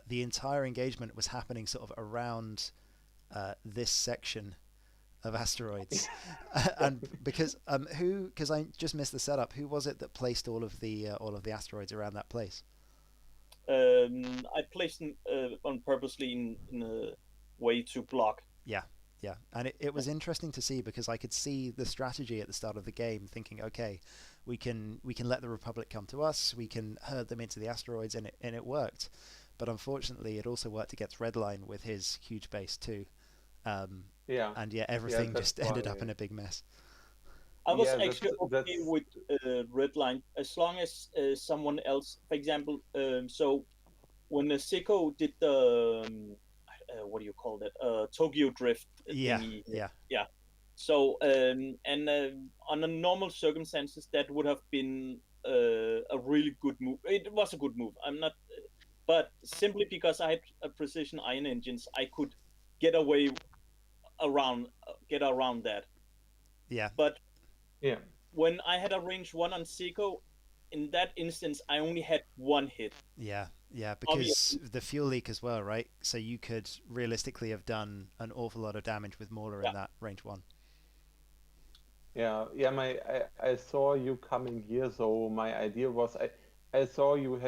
the entire engagement was happening sort of around this section of asteroids. And because I just missed the setup, who was it that placed all of the asteroids around that place? I placed on purposely in a way to block. Yeah, and it was interesting to see because I could see the strategy at the start of the game, thinking, okay, we can let the Republic come to us, we can herd them into the asteroids, and it worked. But unfortunately, it also worked against Redline with his huge base too. Yeah. And everything that's just ended why- up in a big mess. I was Yeah, actually okay that's- with Redline as long as someone else, for example, so when Zico did the what do you call that? Tokyo Drift thingy. Yeah. So under normal circumstances, that would have been a really good move. It was a good move. I'm not, but simply because I had a precision iron engines, I could get around that. Yeah. But Yeah. when I had a range 1 on Zico, in that instance, I only had 1 hit. Yeah, because the fuel leak as well, right? So you could realistically have done an awful lot of damage with Mauler in that range 1. Yeah. I saw you coming here, so my idea was I saw you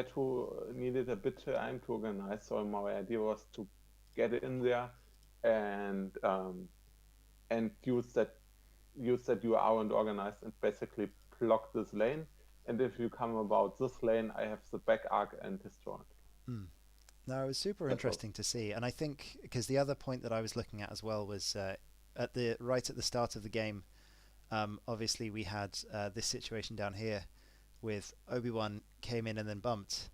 needed a bit of time to organize, so my idea was to get in there and use that you aren't organized and basically block this lane. And if you come about this lane, I have the back arc and destroy it. No, it was super interesting to see, and I think because the other point that I was looking at as well was at the start of the game. Obviously, we had this situation down here with Obi-Wan came in and then bumped,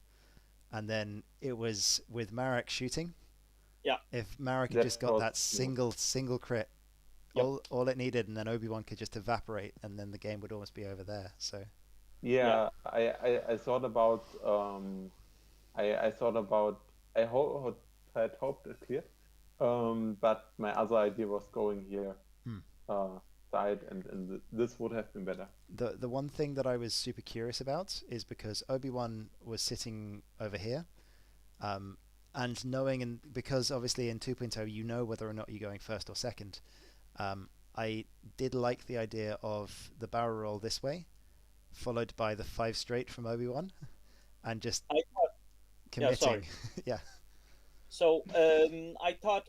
and then it was with Marek shooting. Yeah. If Marek had just got that single crit, all it needed, and then Obi-Wan could just evaporate, and then the game would almost be over there. So. Yeah. I thought about I thought about I had hoped it cleared, but my other idea was going here side, and this would have been better. The one thing that I was super curious about is because Obi-Wan was sitting over here, and knowing, and because obviously in 2.0 you know whether or not you're going first or second, I did like the idea of the barrel roll this way, followed by the 5 straight from Obi-Wan, and just committing. Yeah. So I thought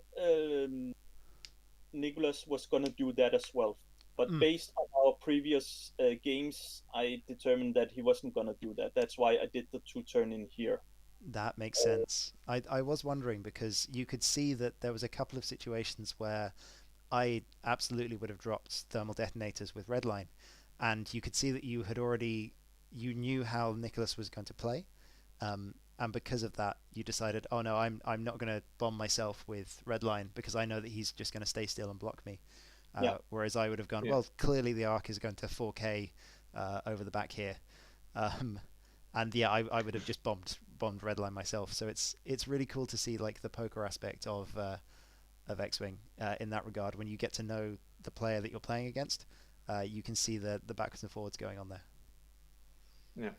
Nicholas was going to do that as well. But based on our previous games, I determined that he wasn't going to do that. That's why I did the 2 turn in here. That makes sense. I was wondering because you could see that there was a couple of situations where I absolutely would have dropped thermal detonators with Redline, and you could see that you knew how Nicholas was going to play, and because of that, you decided, oh no, I'm not going to bomb myself with Redline because I know that he's just going to stay still and block me. Whereas I would have gone, well, clearly the arc is going to 4K over the back here, and I would have just bombed Redline myself. So it's really cool to see like the poker aspect of X-Wing in that regard. When you get to know the player that you're playing against, you can see the backwards and forwards going on there.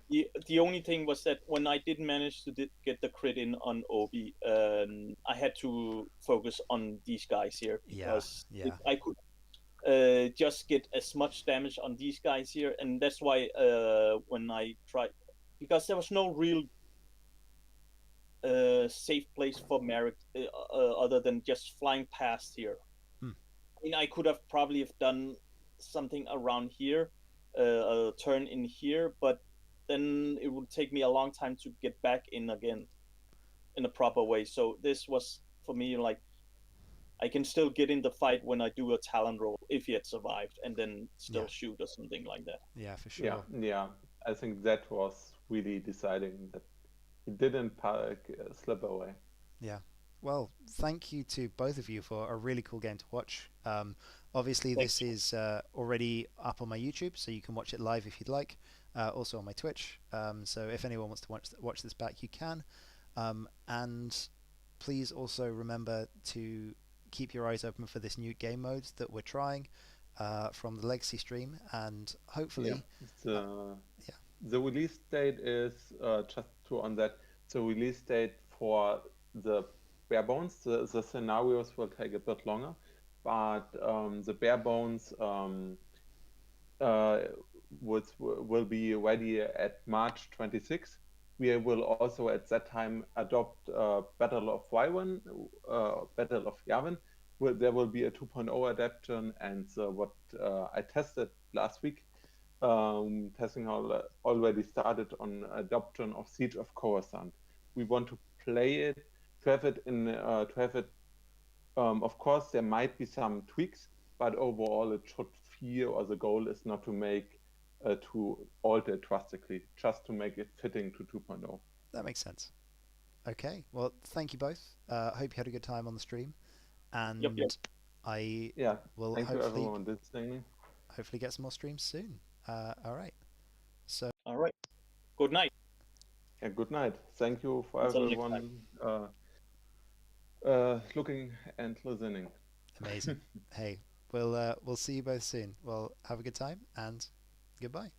The only thing was that when I didn't manage to get the crit in on Obi, I had to focus on these guys here because if I could just get as much damage on these guys here, and that's why when I tried, because there was no real safe place for Merrick other than just flying past here. I mean, I could have probably have done something around here, a turn in here, but then it would take me a long time to get back in again in a proper way. So this was for me like I can still get in the fight when I do a talent roll if he had survived, and then still shoot or something like that. Yeah, for sure. Yeah. I think that was really deciding that he didn't slip away. Yeah. Well, thank you to both of you for a really cool game to watch. Obviously, this is already up on my YouTube, so you can watch it live if you'd like. Also on my Twitch. So if anyone wants to watch this back, you can. And please also remember to keep your eyes open for this new game mode that we're trying from the Legacy stream, and hopefully, the release date is just on that. The release date for the bare bones, the scenarios will take a bit longer, but the bare bones will be ready at March 26th. We will also at that time adopt Battle of Yavin. Battle of Yavin. There will be a 2.0 adaptation, and what I tested last week, testing already started on adoption of Siege of Coruscant. We want to play it, to have it. Of course, there might be some tweaks, but overall, it should feel, or the goal is not to make to alter it drastically, just to make it fitting to 2.0. That makes sense. Okay, well, thank you both. Hope you had a good time on the stream, and I will thank you everyone listening. Hopefully, get some more streams soon. All right. All right. Good night. Yeah, good night. Thank you for everyone looking and listening. Amazing. Hey, we'll see you both soon. Well, have a good time and goodbye.